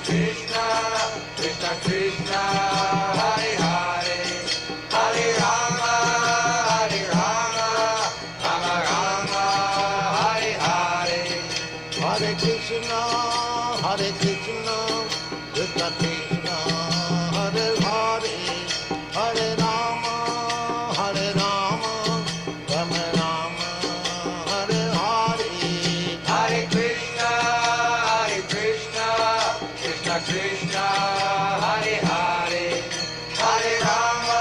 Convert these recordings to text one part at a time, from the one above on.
Krishna, Krishna Krishna, Hare Hare, Hare Rama, Hare Rama, Rama Rama, Hare Hare, Hare Krishna, Hare Krishna, Krishna Krishna, Hare Hare, Hare Rama, Hare Rama, Rama Rama, Hare Hare, Hare Krishna, Hare Krishna, Krishna Krishna, Hare Hare, Hare Rama,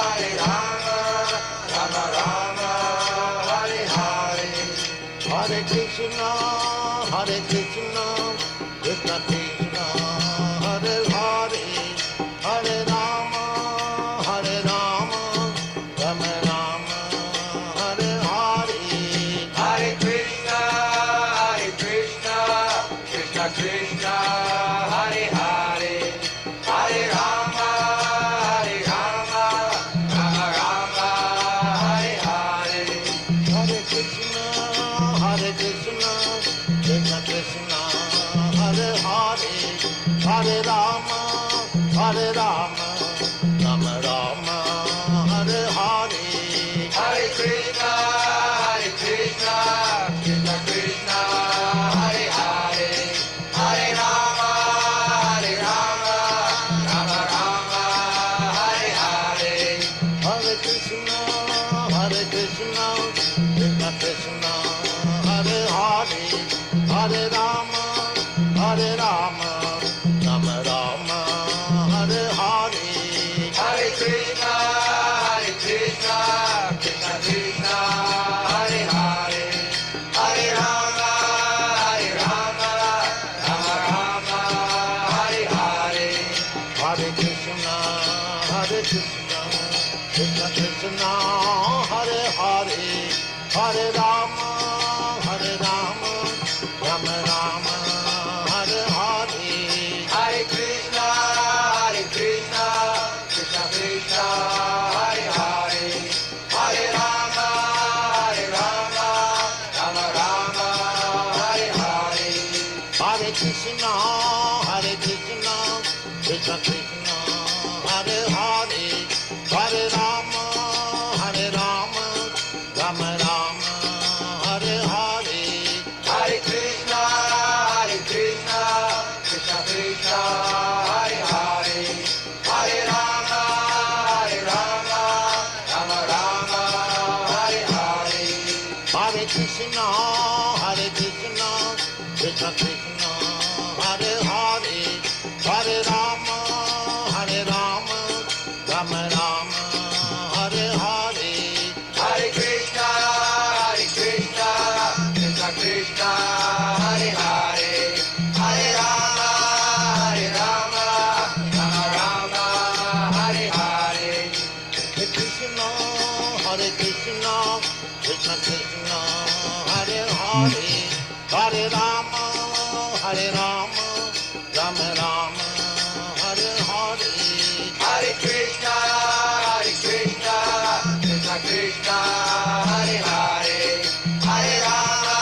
Hare Rama, Rama Rama, Hare Hare, Hare Krishna, Hare Krishna, Krishna Krishna, Hare Hare, Hare Rama, Hare Rama, Rama Rama, Hare Hare, Hare Krishna, Hare Krishna, Krishna Krishna, Hare Hare, Hare Rama, Hare Rama, Rama Rama, Hare Hare, Hare Krishna, Hare Krishna, Krishna Krishna, Hare Hare, Hare Rama, Hare Rama, Rama Rama, Hare Hare, Hare Krishna, Hare Krishna, Krishna Krishna, Hare Hare, Hare Rama, Hare Rama, Rama Rama, Hare Hare, Hare Krishna, Hare Krishna, Krishna Krishna, Hare Hare, Hare Rama, Hare Rama, Rama Rama, Hare Hare, Hare Krishna, Hare Krishna, Krishna Krishna, Hare Hare, Hare Rama, Hare Rama, Rama Rama, Hare Hare, Hare Krishna, Hare Krishna, Krishna Krishna, Hare Hare, Hare Rama, Hare Rama, Rama Rama, Hare Hare, Hare Krishna, Hare Krishna, Krishna Krishna, Hare Hare, Hare Rama, Hare Rama, Rama Rama, Hare Hare, Hare Krishna, Hare Krishna, Krishna Krishna, Hare Hare, Hare Rama, Hare Rama, Rama Rama, Hare Hare, Hare Krishna, Hare Krishna, Krishna Krishna, Hare Hare, Hare Rama, Hare Rama, Rama Rama, Hare Hare, Hare Krishna, Hare Krishna, Krishna Krishna, Hare Hare, Hare Rama, Hare Rama, Rama Rama, Hare Hare, Hare Krishna, Hare Krishna, Krishna Krishna, Hare Hare, Hare Rama, Hare Rama, Rama Rama, Hare Hare, Hare Krishna, Hare Krishna, Krishna Krishna, Hare Hare, Hare Rama, Hare Rama, Rama Rama, Hare Hare, Hare Krishna, Hare Krishna, Krishna Krishna, Hare Hare, Hare Rama,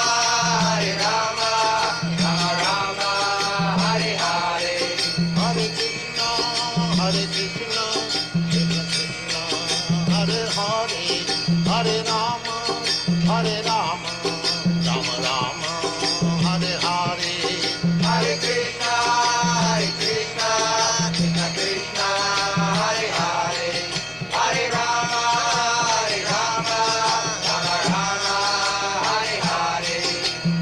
Hare Rama, Rama Rama, Hare Hare, Hare Krishna, Hare Krishna, Krishna Krishna, Hare Hare, Hare Rama, Hare Rama, Rama Rama, Hare Hare, Hare Krishna, Hare Krishna, Krishna Krishna, Hare Hare, Hare Rama, Hare Rama, Rama Rama, Hare Hare,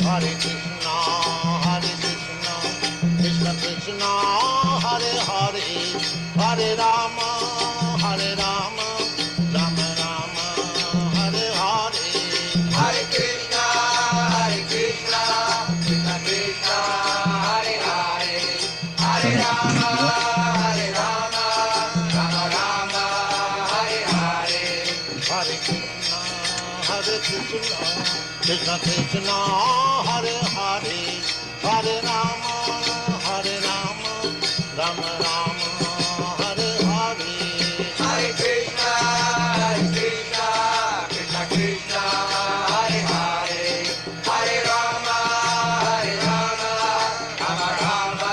Hare Krishna, Hare Krishna, Krishna Krishna, Hare Hare, Hare Rama, Hare Rama, Rama Rama, Hare Hare, Hare Krishna, Hare Krishna, Krishna Krishna, Hare Hare, Hare Rama, Hare Rama, Rama Rama, Hare Hare, Hare Krishna, Hare Krishna, Krishna Krishna, Hare Hare, Hare Rama, Hare Rama, Rama Rama, Hare Hare, Hare Krishna, Hare Krishna, Krishna Krishna, Hare Hare, Hare Rama, Hare Rama, Rama Rama,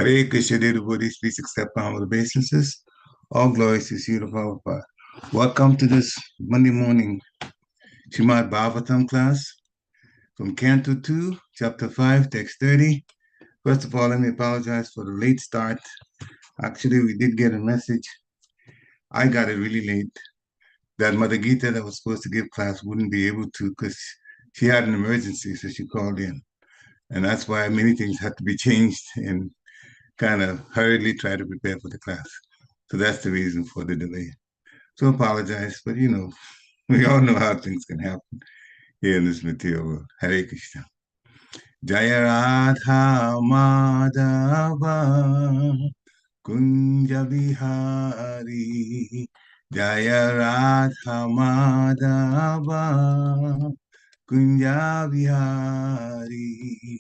Hare Krishna, dear devotees, please accept my humble obeisances. All glories to Sri Prabhupada. Welcome to this Monday morning Srimad Bhagavatam class from Canto 2, Chapter 5, Text 30. First of all, let me apologize for the late start. Actually, we did get a message. I got it really late that Mother Gita that was supposed to give class wouldn't be able to because she had an emergency, so she called in. And that's why many things had to be changed and kind of hurriedly try to prepare for the class. So that's the reason for the delay. So apologize, but we all know how things can happen here in this material world. Hare Krishna. Jaya Radha Madhava Kunja Vihari Jaya Radha Madhava Kunja Vihari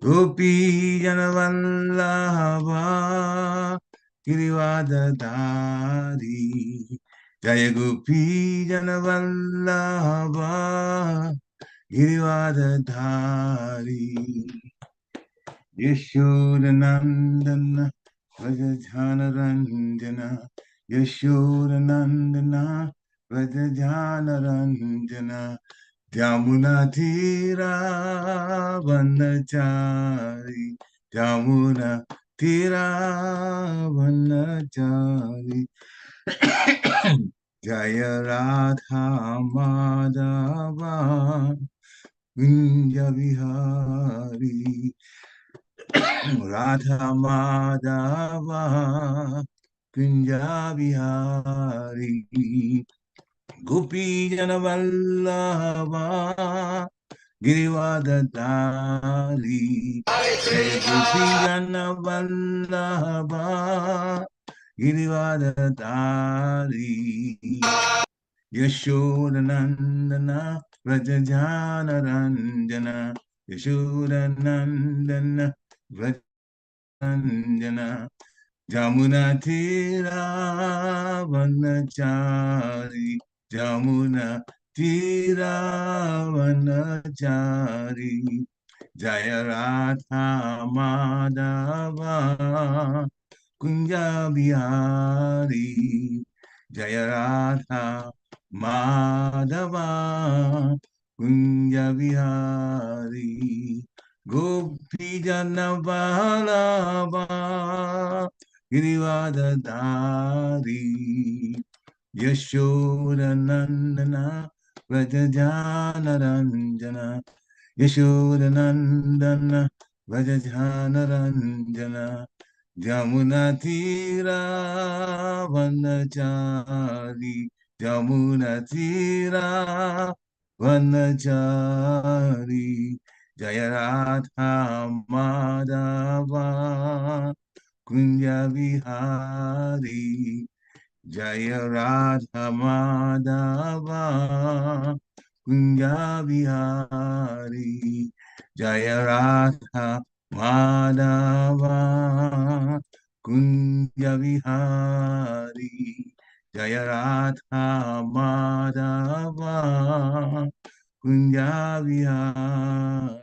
Gopi Janavallabha Girivadadari Jaya Gopi Janavallabha Girivadadari Yashodanandana Vrajajanaranjana Yashodanandana Vrajajanaranjana Jamuna Tira Vanachari Jamuna Tira Vanachari Jaya Radha Madhava Kunja Vihari Radha Madhava Kunja Vihari Gopi Janavallabha Girivadadari Jaya Gopi Janavallabha Girivadadari Yashodanandana Vrajajanaranjana Yashodanandana Vrajanjana Jamuna Tira Vanachari Jamuna Tira Vanachari Jaya Radha Madhava Kunja Bihari Jaya Radha Madhava Kunja Bihari Gopi Janavalabha Girivadadari Yashodanandana Vrajajanaranjana Yashodanandana Vrajajanaranjana Jamuna Tira Vanachari Jamuna Tira Vanachari Jaya Radha Madhava Kunja Vihari Jaya Radha Madhava Kunja Bihari Jaya Radha Madhava Kunja Bihari Jaya Radha Madhava Kunja Bihari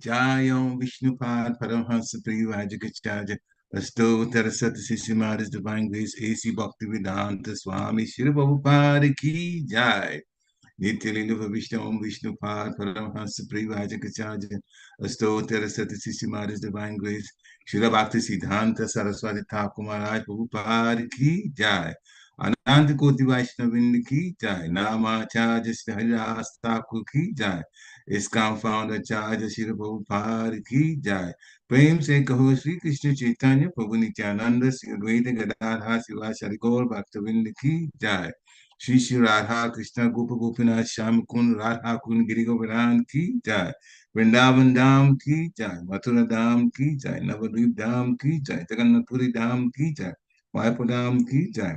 Jayam Vishnupad Paramhansa Priyavajagacharya Astottara Satasishimad His Divine Grace A.C. Bhaktivedanta Swami Shri Prabhupada Ki Jai Nityalila Vishnu Om Vishnupad Paramhansa Priyavajagacharya Astottara Satasishimad His Divine Grace Shri Bhakti Siddhanta Saraswati Thakur Maharaj Prabhupada Ki Jai Anand Koti Vaishnavind Ki Jai Namacharya Shri Haridas Thakur Ki Jai इसका founder आचार्य श्री प्रभुपाद की जय प्रेम से कहो श्री कृष्ण चैतन्य प्रभु नित्यानंद श्री अद्वैत गदाधर शिवाचार्य गौर भक्तविंद की जय श्री श्री राधा कृष्ण गोप गोपीनाथ श्याम कुंड राधा कुंड गिरि गोवर्धन की जय वृंदावन धाम की जय मथुरा धाम की जय नवद्वीप धाम की जय जगन्नाथपुरी धाम की जय मायापुर धाम की जय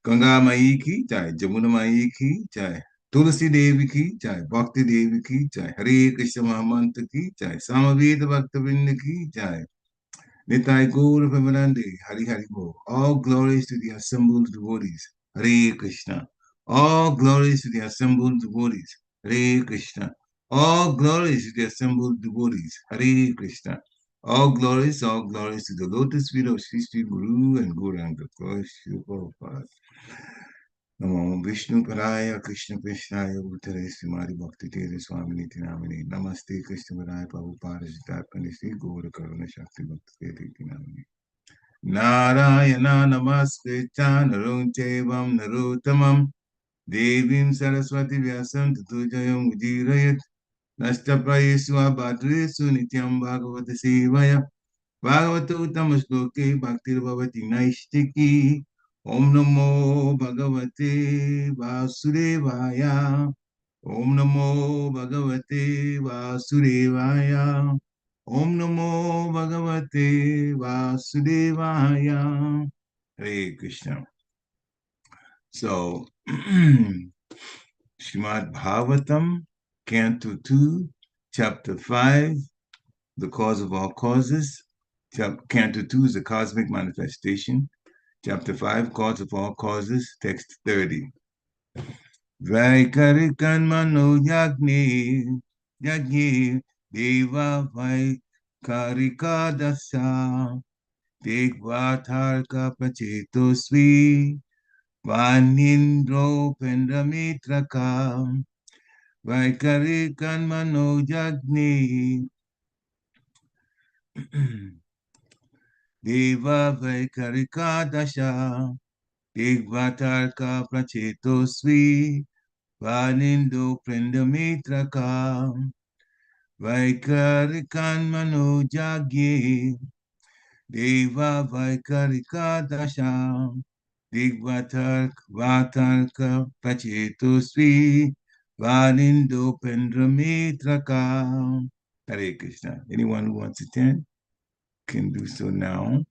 गंगा माई की जय जमुना माई की जय तुलसी देवी की जय भक्ति देवी की जय हरे कृष्ण महामंत्र की जय सामवेद भक्तवृंद की जय निताय गौर Premanande Hari Hari Bo. All glories to the assembled devotees. Hare Krishna. All glories to the assembled devotees. Hare Krishna. All glories to the assembled devotees. Hare Krishna. All glories to the lotus feet of Sri Sri Guru and Gauranga. Glory to Prabhupada. Namo Vishnu Paraya Krishna Krishnaya Bhutare Srimadi Bhakti Tere Swami Niti Namini Namaste Krishna Paraya Prabhupada Jitatmani Sri Gaura Karuna Shakti Bhakti Tere Namini Narayana Namaskritta Narun Chevam Naruttamam Devim Saraswati Vyasam Tatujayam Ujirayat Nashtaprayesu Abhadresu Nityam Bhagavata Sevaya Bhagavata Uttama Shloke Bhaktir Bhavati Naistiki Om Namo Bhagavate Vasudevaya Om Namo Bhagavate Vasudevaya Om Namo Bhagavate Vasudevaya Hare Krishna. So, Srimad Bhagavatam, Canto 2, Chapter 5, The Cause of All Causes. Canto 2 is the Cosmic Manifestation. Chapter 5, Cause of All Causes, Text 30. Vaikarikan mano yagni deva vaikarika dasa degvatarka pacheto svi vanindro pendramitraka vaikarikan mano yagni deva vaikarika dasa degvatarka pacheto svi Vanindo Prendamitraka Vaikarikan Manojagye Deva Vaikarika Dasha Digvatarka Pacheto Sri Vanindo Prendamitraka. Hare Krishna. Anyone who wants to attend can do so now.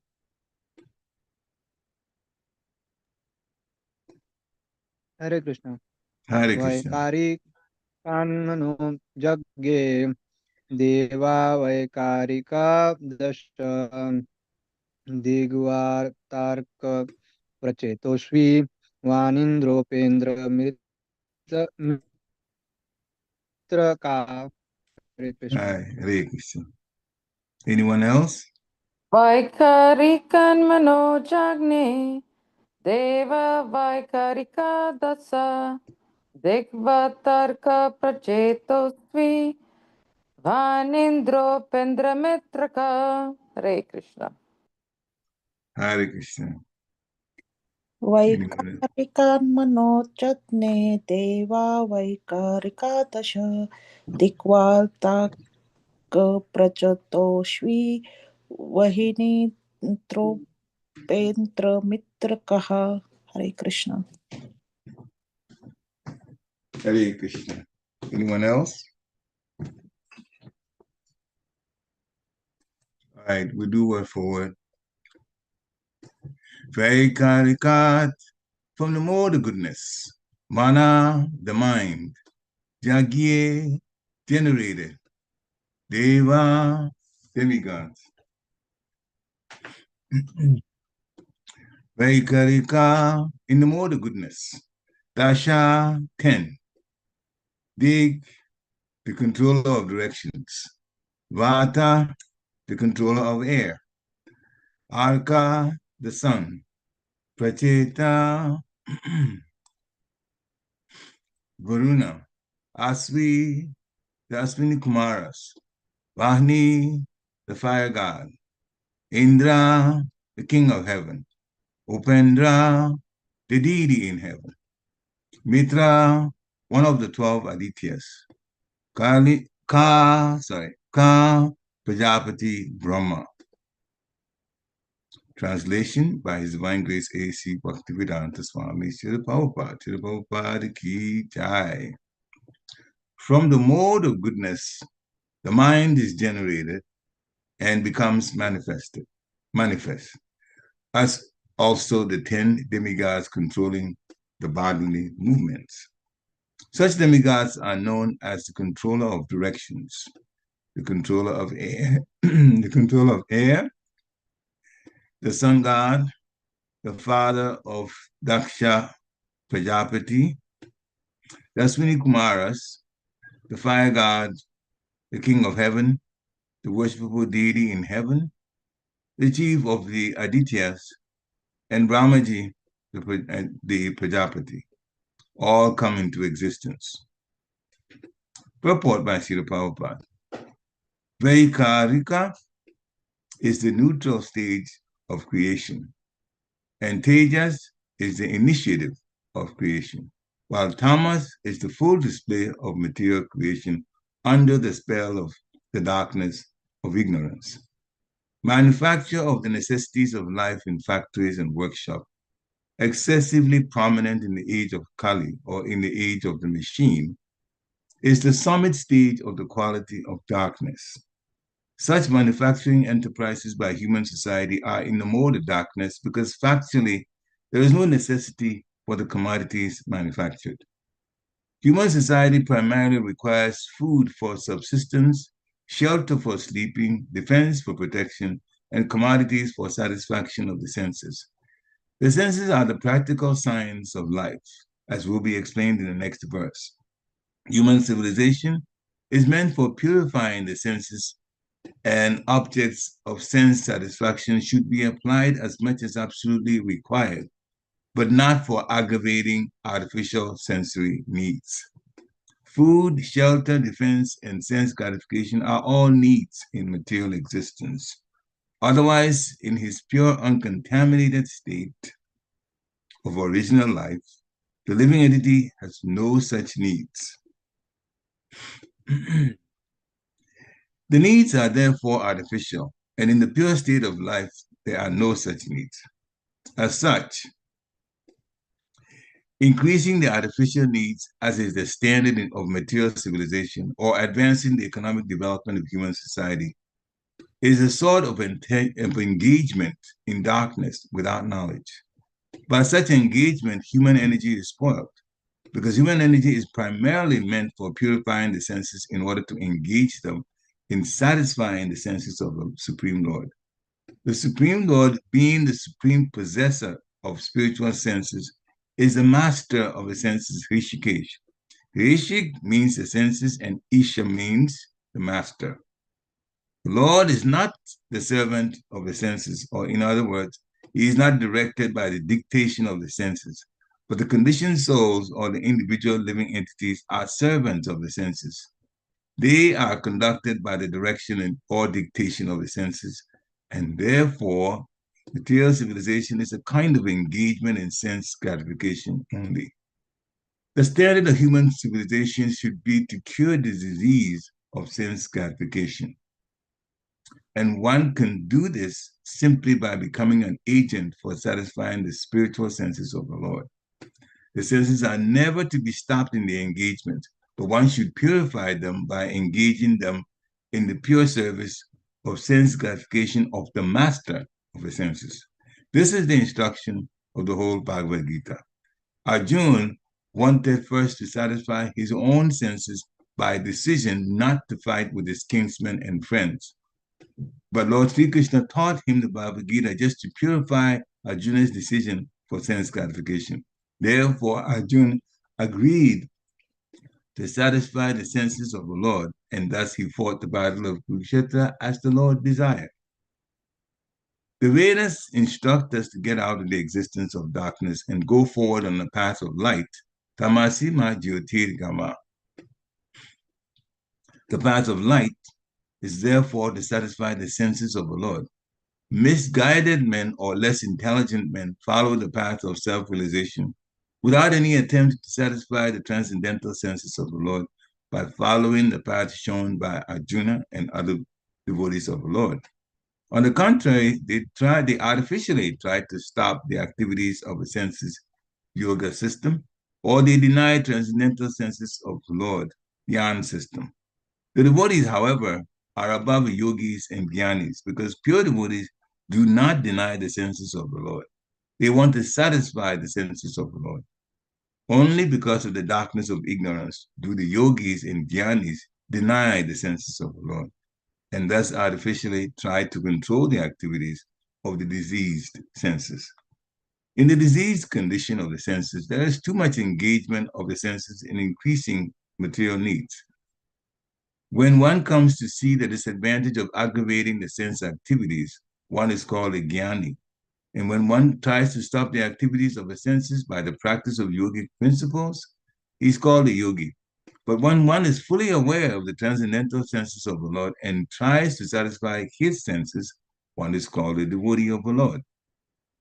Hare Krishna. Hare Krishna. Vaikari kanmano jagge deva vaikarika dasha digvar tarka prachetosvi vanindropendra mitra ka. Hare Krishna. Hare Krishna. Anyone else? Vaikarikan manojagne Deva Vaikarika Dasa Digvatarka Prachetosvi Vanindro Pendramitraka. Hare Krishna. Hare Krishna. Anyone else? वैकारिकान् मनोजग्ने देवा वैकारिकादश दिग्वाताकप्रचतोष्वी वहिनीन्द्रोपेन्द्रमित्रकः हरे Krishna. Hare Krishna. Anyone else? All right, we'll do word for word. Vaikarikat, from the mode of goodness. Mana, the mind. Jagye, generated. Deva, demigods. Vaikarika, in the mode of goodness. Dasha, 10. Dig, the controller of directions. Vata, the controller of air. Arka, the sun. Pracheta, Varuna. Asvi, the Aswini Kumaras. Vahni, the fire god. Indra, the king of heaven. Upendra, the deity in heaven. Mitra, one of the 12 Adityas. Ka, Prajapati Brahma. Translation by His Divine Grace A.C. Bhaktivedanta Swami Srila Prabhupada Ki Jai. From the mode of goodness, the mind is generated and becomes manifest, as also the 10 demigods controlling the bodily movements. Such demigods are known as the controller of directions, the controller of air, the sun god, the father of Daksha Prajapati, the Aswini Kumaras, the fire god, the king of heaven, the worshipful deity in heaven, the chief of the Adityas, and Brahmaji, the Prajapati, all come into existence. Purport by Srila Prabhupada. Vaikarika is the neutral stage of creation, and Tejas is the initiative of creation, while Tamas is the full display of material creation under the spell of the darkness of ignorance. Manufacture of the necessities of life in factories and workshops, excessively prominent in the age of Kali or in the age of the machine, is the summit stage of the quality of darkness. Such manufacturing enterprises by human society are in the mode of darkness because factually there is no necessity for the commodities manufactured. Human society primarily requires food for subsistence, shelter for sleeping, defense for protection, and commodities for satisfaction of the senses. The senses are the practical science of life, as will be explained in the next verse. Human civilization is meant for purifying the senses, and objects of sense satisfaction should be applied as much as absolutely required, but not for aggravating artificial sensory needs. Food, shelter, defense, and sense gratification are all needs in material existence. Otherwise, in his pure, uncontaminated state of original life, the living entity has no such needs. The needs are therefore artificial, and in the pure state of life, there are no such needs. As such, increasing the artificial needs, as is the standard of material civilization, or advancing the economic development of human society, is a sort of engagement in darkness without knowledge. By such engagement, human energy is spoiled, because human energy is primarily meant for purifying the senses in order to engage them in satisfying the senses of the Supreme Lord. The Supreme Lord, being the supreme possessor of spiritual senses, is the master of the senses, Rishikesh. Rishik means the senses, and Isha means the master. The Lord is not the servant of the senses, or in other words, he is not directed by the dictation of the senses, but the conditioned souls or the individual living entities are servants of the senses. They are conducted by the direction or dictation of the senses, and therefore, material civilization is a kind of engagement in sense gratification only. The standard of human civilization should be to cure the disease of sense gratification. And one can do this simply by becoming an agent for satisfying the spiritual senses of the Lord. The senses are never to be stopped in the engagement, but one should purify them by engaging them in the pure service of sense gratification of the master of the senses. This is the instruction of the whole Bhagavad Gita. Arjuna wanted first to satisfy his own senses by decision not to fight with his kinsmen and friends. But Lord Sri Krishna taught him the Bhagavad Gita just to purify Arjuna's decision for sense gratification. Therefore, Arjuna agreed to satisfy the senses of the Lord, and thus he fought the battle of Kurukshetra as the Lord desired. The Vedas instruct us to get out of the existence of darkness and go forward on the path of light. Tamasi ma jyotirgama. The path of light is therefore to satisfy the senses of the Lord. Misguided men or less intelligent men follow the path of self-realization without any attempt to satisfy the transcendental senses of the Lord by following the path shown by Arjuna and other devotees of the Lord. On the contrary, they artificially try to stop the activities of the senses yoga system, or they deny transcendental senses of the Lord, Jnana system. The devotees, however, are above yogis and jnanis because pure devotees do not deny the senses of the Lord. They want to satisfy the senses of the Lord. Only because of the darkness of ignorance do the yogis and jnanis deny the senses of the Lord, and thus artificially try to control the activities of the diseased senses. In the diseased condition of the senses, there is too much engagement of the senses in increasing material needs. When one comes to see the disadvantage of aggravating the sense activities, one is called a jnani. And when one tries to stop the activities of the senses by the practice of yogic principles, he's called a yogi. But when one is fully aware of the transcendental senses of the Lord and tries to satisfy his senses, one is called a devotee of the Lord.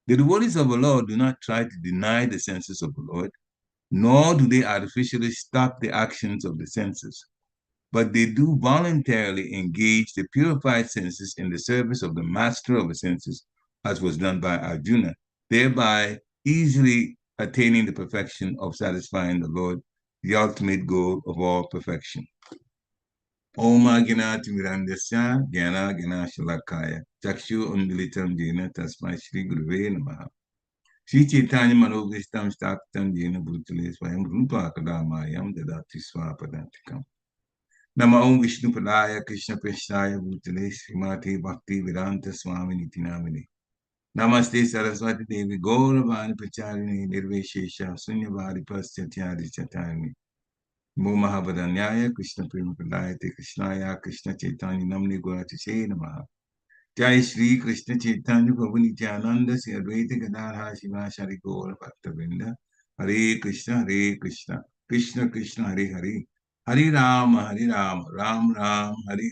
The devotees of the Lord do not try to deny the senses of the Lord, nor do they artificially stop the actions of the senses, but they do voluntarily engage the purified senses in the service of the master of the senses, as was done by Arjuna, thereby easily attaining the perfection of satisfying the Lord, the ultimate goal of all perfection. Om Aginati Mirandasya Gyana Gana Shalakaya Chakshu Undilitam Jena Tasmai Shri Guruve Namaha Shri Chaitanya Manobhishtam Statam Jena Bhutale Swayam Rupa Kadamayam Dadati Swapadantikam Nama Om Vishnu Padaya Krishna Prashnaya Bhutale Srimati Bhakti Vedanta Swami Niti Namine Namaste Saraswati Devi Gauravani Pacharini Nirveshesha Sunyavadi Paschathyadi Chatayani Mo Mahabharanyaya Krishna Prema Pradayate Krishnaya Krishna Chaitanya Namni Gauratishe Namaha Jai Shri Krishna Chaitanya Prabhu Nityananda Sri Advaita Gadadhara Shivasari Gaura Bhaktavinda Hare Krishna Krishna Krishna Hare Hare Hare Rama Ram Ram Hare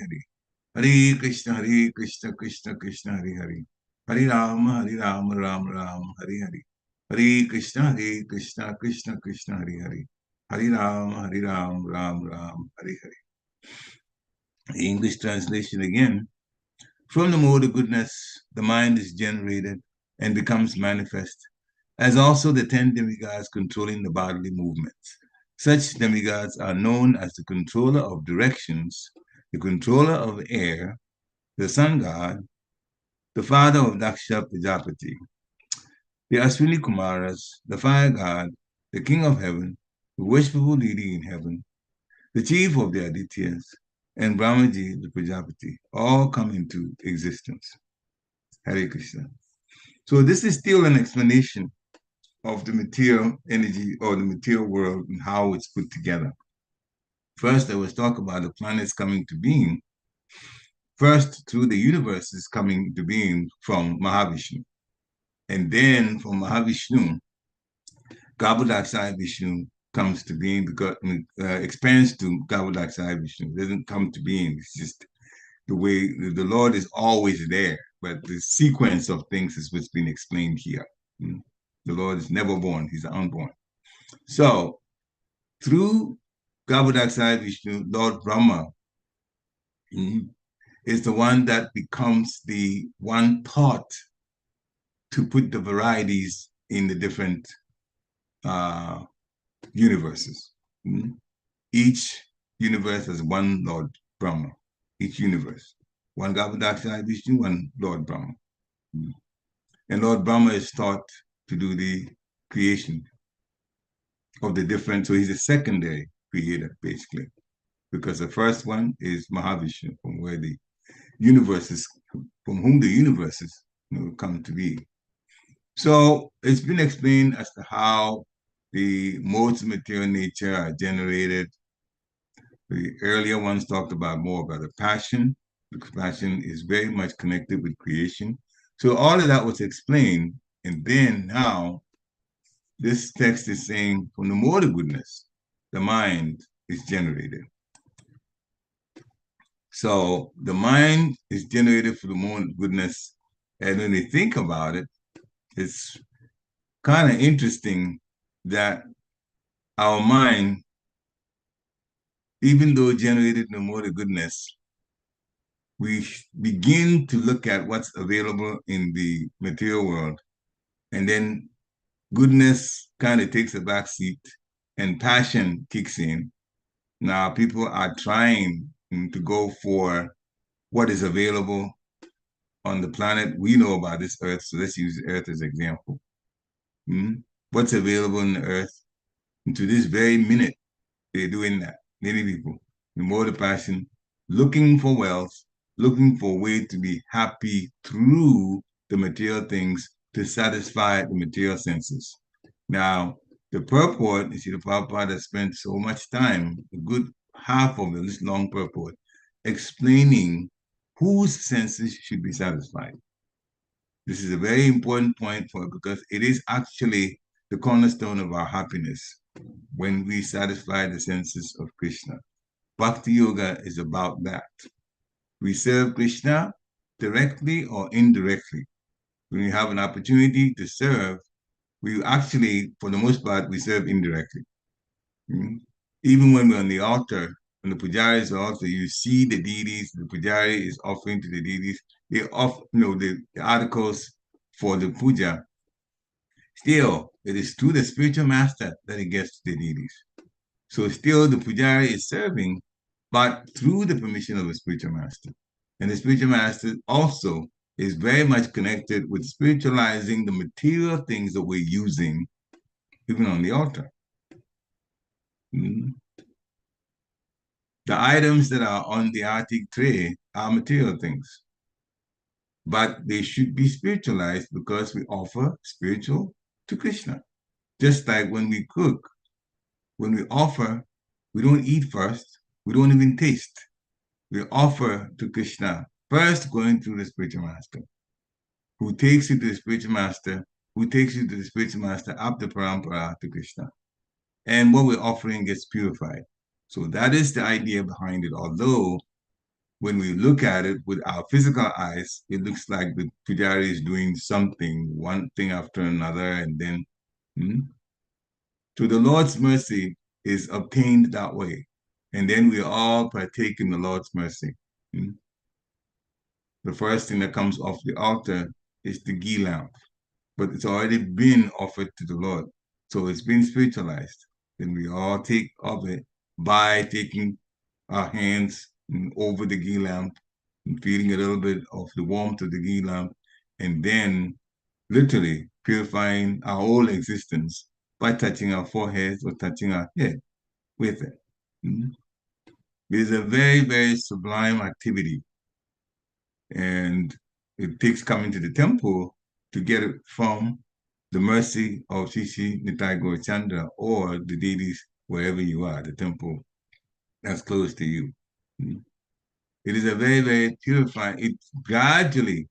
Hare Hare Krishna Krishna Krishna Hare Hare Hare Rama Ram Ram Hare Hare Hare Krishna Krishna Krishna Hare Hare Hare Ram Ram Hare Hare. English translation again. From the mode of goodness, the mind is generated and becomes manifest, as also the 10 demigods controlling the bodily movements. Such demigods are known as the controller of directions, the controller of air, the sun god, the father of Daksha Prajapati, the Ashwini Kumaras, the fire god, the king of heaven, the worshipful deity in heaven, the chief of the Adityas, and Brahmaji, the Prajapati, all come into existence. Hare Krishna. So this is still an explanation of the material energy or the material world and how it's put together. First, I was talking about the planets coming to being. First, through the universes coming to being from Mahavishnu. And then from Mahavishnu, Garbhodaksaya Vishnu comes to being because expands to Garbhodaksaya Vishnu. It doesn't come to being. It's just the way the Lord is always there, but the sequence of things is what's been explained here. The Lord is never born; He's unborn. So, through Garbhodaksaya Vishnu, Lord Brahma is the one that becomes the one taught to put the varieties in the different universes. Each universe has one Lord Brahma. Each universe. One Garbhodaksaya Vishnu, one Lord Brahma. And Lord Brahma is taught to do the creation of the different, so he's a secondary creator, basically, because the first one is Mahavishnu, from where the universe is, from whom the universes come to be. So it's been explained as to how the modes of material nature are generated. The earlier ones talked about more about the passion, because passion is very much connected with creation. So all of that was explained, and then now this text is saying from the mode of goodness, the mind is generated. So the mind is generated for the mode of goodness, and when they think about it, it's kind of interesting that our mind, even though generated in the mode of goodness, we begin to look at what's available in the material world, and then goodness kind of takes a back seat and passion kicks in. Now people are trying to go for what is available on the planet. We know about this earth, so let's use earth as an example. What's available in the earth? And to this very minute, they're doing that. Many people, the more the passion, looking for wealth, looking for a way to be happy through the material things to satisfy the material senses. Now, the purport, you see, the Prabhupada has spent so much time, a good half of this long purport, explaining whose senses should be satisfied. This is a very important point for because it is actually the cornerstone of our happiness when we satisfy the senses of Krishna. Bhakti Yoga is about that. We serve Krishna directly or indirectly. When we have an opportunity to serve, we actually, for the most part, we serve indirectly. Even when we're on the altar, when the pujari is on the altar, you see the deities, the pujari is offering to the deities, they offer, the articles for the puja. Still, it is through the spiritual master that it gets to the deities. So still the pujari is serving, but through the permission of the spiritual master. And the spiritual master also is very much connected with spiritualizing the material things that we're using, even on the altar. The items that are on the artik tray are material things, but they should be spiritualized because we offer spiritual to Krishna. Just like when we cook, when we offer, we don't eat first, we don't even taste. We offer to Krishna, first going through the spiritual master, who takes you to the spiritual master, who takes you to the spiritual master up the parampara to Krishna. And what we're offering gets purified. So that is the idea behind it. Although when we look at it with our physical eyes, it looks like the pujari is doing something, one thing after another, and then so the Lord's mercy is obtained that way. And then we all partake in the Lord's mercy. The first thing that comes off the altar is the ghee lamp, but it's already been offered to the Lord. So it's been spiritualized. Then we all take of it by taking our hands over the ghee lamp and feeling a little bit of the warmth of the ghee lamp, and then literally purifying our whole existence by touching our foreheads or touching our head with it. It is a very, very sublime activity. And it takes coming to the temple to get it from the mercy of Shishi Nitai Gaurachandra or the deities wherever you are, the temple that's close to you. It is a very, very purifying, it gradually,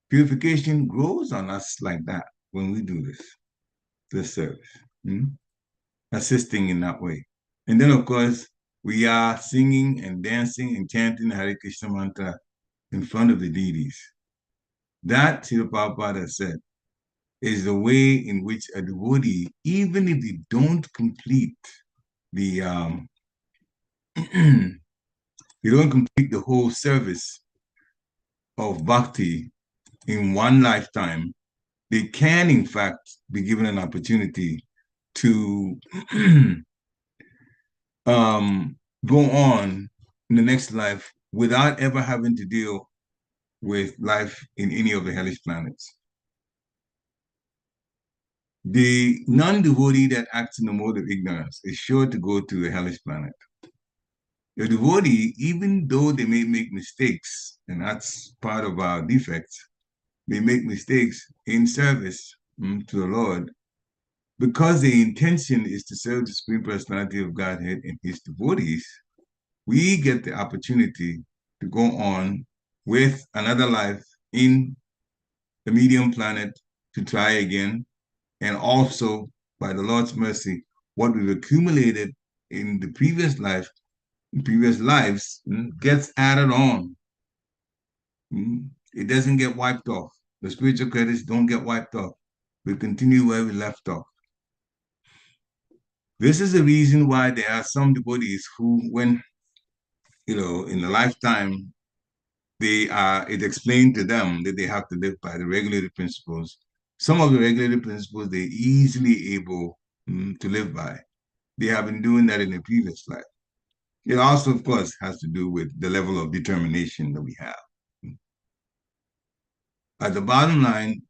purification grows on us like that when we do this service, assisting in that way. And then, of course, we are singing and dancing and chanting the Hare Krishna mantra in front of the deities. That, Srila Prabhupada said, is the way in which a devotee, even if they don't complete the they don't complete the whole service of bhakti in one lifetime, they can in fact be given an opportunity to go on in the next life without ever having to deal with life in any of the hellish planets. The non-devotee that acts in the mode of ignorance is sure to go to a hellish planet. The devotee, even though they may make mistakes, and that's part of our defects, they make mistakes in service to the Lord, because the intention is to serve the Supreme Personality of Godhead and his devotees, we get the opportunity to go on with another life in the medium planet to try again. And also, by the Lord's mercy, what we've accumulated in the previous lives, gets added on. It doesn't get wiped off. The spiritual credits don't get wiped off. We continue where we left off. This is the reason why there are some devotees who, when, in the lifetime, it explained to them that they have to live by the regulated principles. Some of the regulated principles they're easily able to live by. They have been doing that in the previous life. It also, of course, has to do with the level of determination that we have. At the bottom line,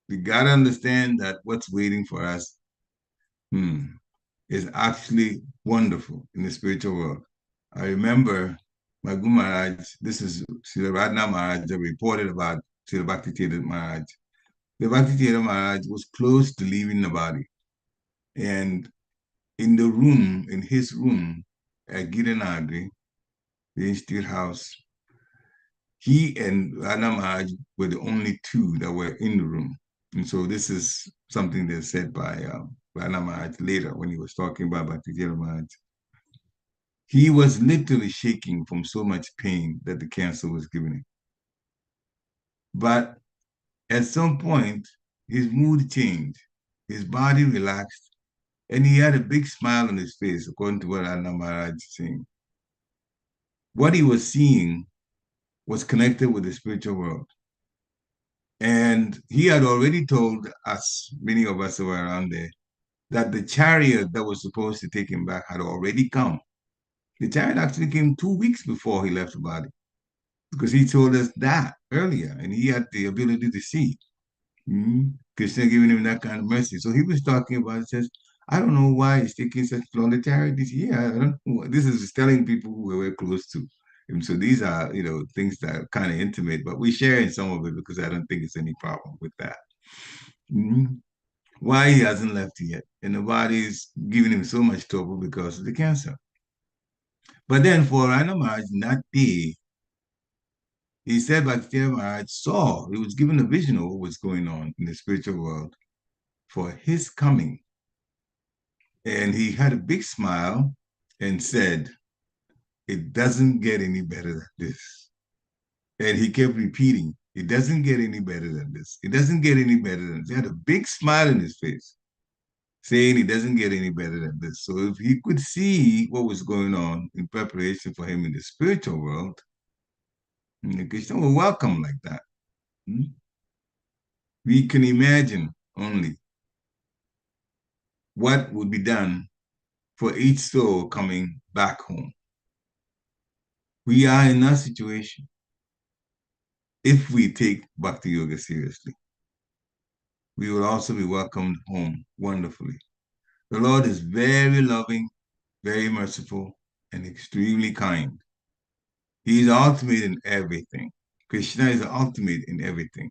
we got to understand that what's waiting for us is actually wonderful in the spiritual world. I remember my Guru Maharaj, this is Srila Radha Maharaj, that reported about Srila Bhakti Tirtha Maharaj. The Bhakti Tirtha Maharaj was close to leaving the body. And in his room at Girinadri, the Institute House, he and Radha Maharaj were the only two that were in the room. And so this is something that's said by Radha Maharaj later when he was talking about Bhakti Tirtha Maharaj. He was literally shaking from so much pain that the cancer was giving him. But at some point, his mood changed, his body relaxed, and he had a big smile on his face, according to what Radha Maharaj is saying. What he was seeing was connected with the spiritual world. And he had already told us, many of us who were around there, that the chariot that was supposed to take him back had already come. The chariot actually came 2 weeks before he left the body, because he told us that earlier, and he had the ability to see. Krishna giving him that kind of mercy. So he was talking about, says, I don't know why he's taking such long. The chariot is here. I don't know. This is telling people who we're close to. And so these are, things that are kind of intimate, but we share in some of it because I don't think it's any problem with that. Why he hasn't left yet? And the body is giving him so much trouble because of the cancer. But then for Rana Maharaj, that day, he said Bhakti Maharaj saw, he was given a vision of what was going on in the spiritual world for his coming. And he had a big smile and said, it doesn't get any better than this. And he kept repeating, it doesn't get any better than this. It doesn't get any better than this. He had a big smile in his face, saying it doesn't get any better than this. So if he could see what was going on in preparation for him in the spiritual world, Krishna will welcome like that. We can imagine only what would be done for each soul coming back home. We are in that situation if we take Bhakti Yoga seriously. We will also be welcomed home wonderfully. The Lord is very loving, very merciful, and extremely kind. He is ultimate in everything. Krishna is the ultimate in everything.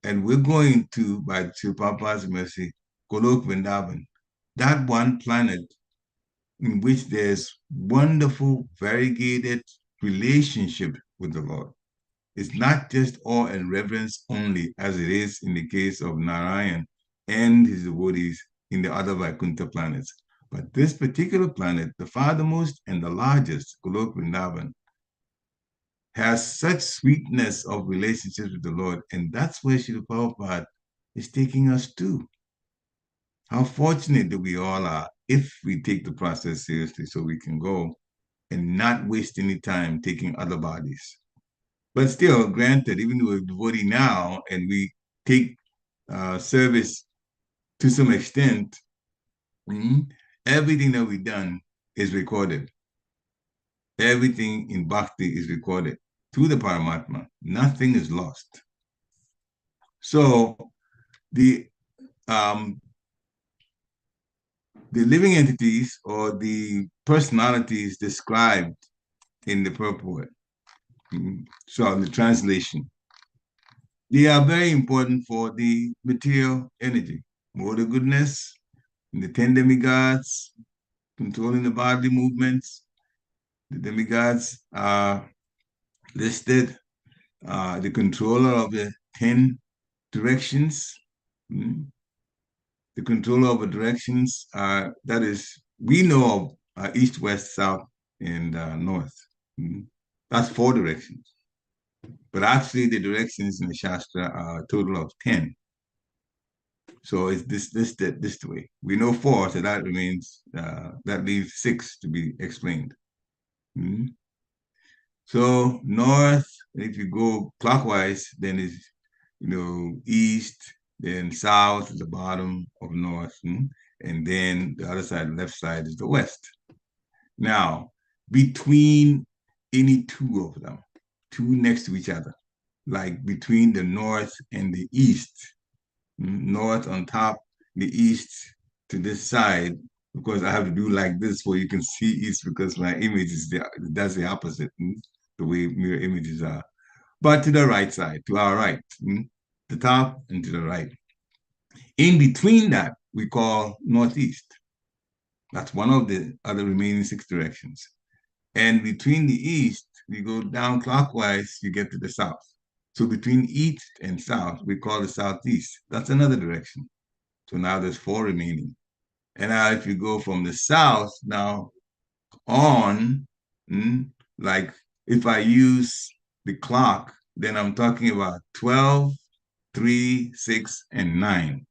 And we're going to, by Srila Prabhupada's mercy, Golok Vrindavan, that one planet in which there's wonderful, variegated relationship with the Lord. It's not just awe and reverence only, as it is in the case of Narayan and his devotees in the other Vaikuntha planets. But this particular planet, the farthermost and the largest, Golok Vrindavan, has such sweetness of relationships with the Lord, and that's where Srila Prabhupada is taking us to. How fortunate that we all are if we take the process seriously so we can go and not waste any time taking other bodies. But still, granted, even though we're devotee now and we take service to some extent, everything that we've done is recorded. Everything in Bhakti is recorded to the Paramatma. Nothing is lost. So the the living entities or the personalities described in the purport, so the translation, they are very important for the material energy, more the goodness, the 10 demigods controlling the bodily movements. The demigods are listed, the controller of the 10 directions. The controller of the directions that is, we know of east, west, south, and north. That's 4 directions. But actually, the directions in the Shastra are a total of 10. So it's this way. We know 4, so that remains, that leaves 6 to be explained. So north, if you go clockwise, then it's, east, then south is the bottom of north, and then the other side, left side, is the west. Now, between any 2 of them, 2 next to each other, like between the north and the east, north on top, the east to this side, because I have to do like this so you can see east, because my image is that's the opposite, the way mirror images are. But to the right side, to our right, the top and to the right. In between that, we call northeast. That's one of the other remaining 6 directions. And between the east, we go down clockwise, you get to the south. So between east and south, we call the southeast. That's another direction. So now there's 4 remaining. And now if you go from the south now on, like if I use the clock, then I'm talking about 12, 3, 6, and 9.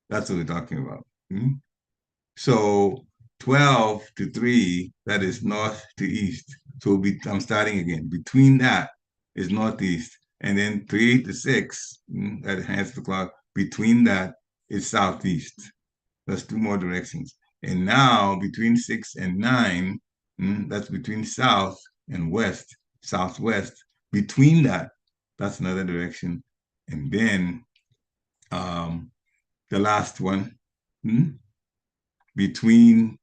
That's what we're talking about. So 12 to 3, that is north to east. So I'm starting again. Between that is northeast. And then 3 to 6, that hands the clock. Between that is southeast. That's 2 more directions. And now between 6 and 9, that's between south and west, southwest. Between that, that's another direction. And then the last one, between,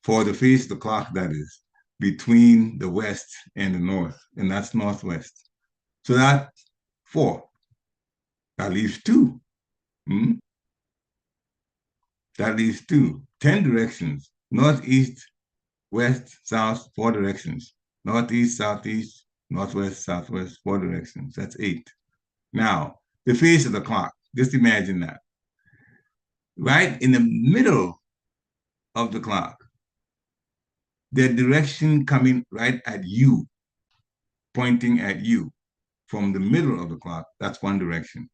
for the face of the clock, that is, between the west and the north, and that's northwest. So that's 4. That leaves 2. That leaves 2. 10 directions, northeast, west, south, 4 directions. Northeast, southeast, northwest, southwest, 4 directions. That's 8. Now, the face of the clock, just imagine that. Right in the middle of the clock, the direction coming right at you, pointing at you from the middle of the clock, that's 1 direction.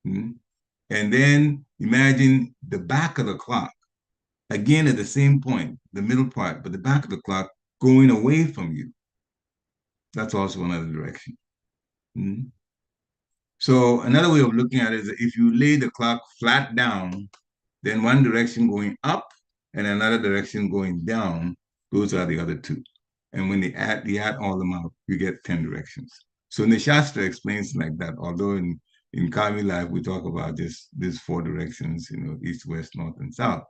And then imagine the back of the clock, again at the same point, the middle part, but the back of the clock going away from you. That's also another direction. So another way of looking at it is if you lay the clock flat down, then 1 direction going up and another direction going down, those are the other 2. And when they add all them up, you get 10 directions. So in the Shastra explains like that, although in Kami life, we talk about these 4 directions, east, west, north, and south.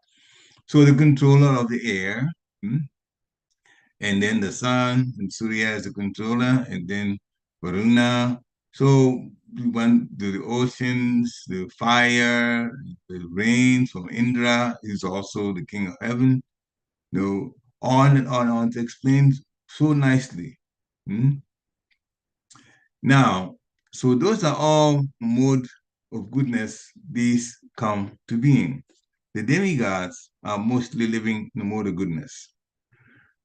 So the controller of the air, and then the sun, and Surya is the controller, and then Varuna. So we went to the oceans, the fire, the rain from Indra is also the king of heaven. On and on to explain so nicely. Now, so those are all mode of goodness, these come to being. The demigods are mostly living in the mode of goodness.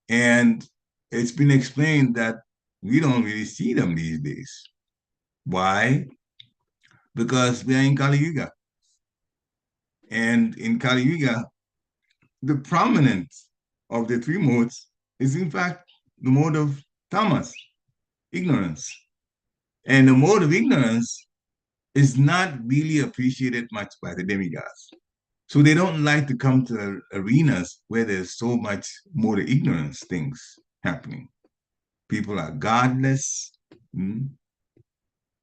And it's been explained that we don't really see them these days. Why? Because we are in Kali Yuga. And in Kali Yuga, the prominence of the 3 modes is in fact the mode of tamas, ignorance. And the mode of ignorance is not really appreciated much by the demigods. So they don't like to come to arenas where there's so much more ignorance things happening. People are godless,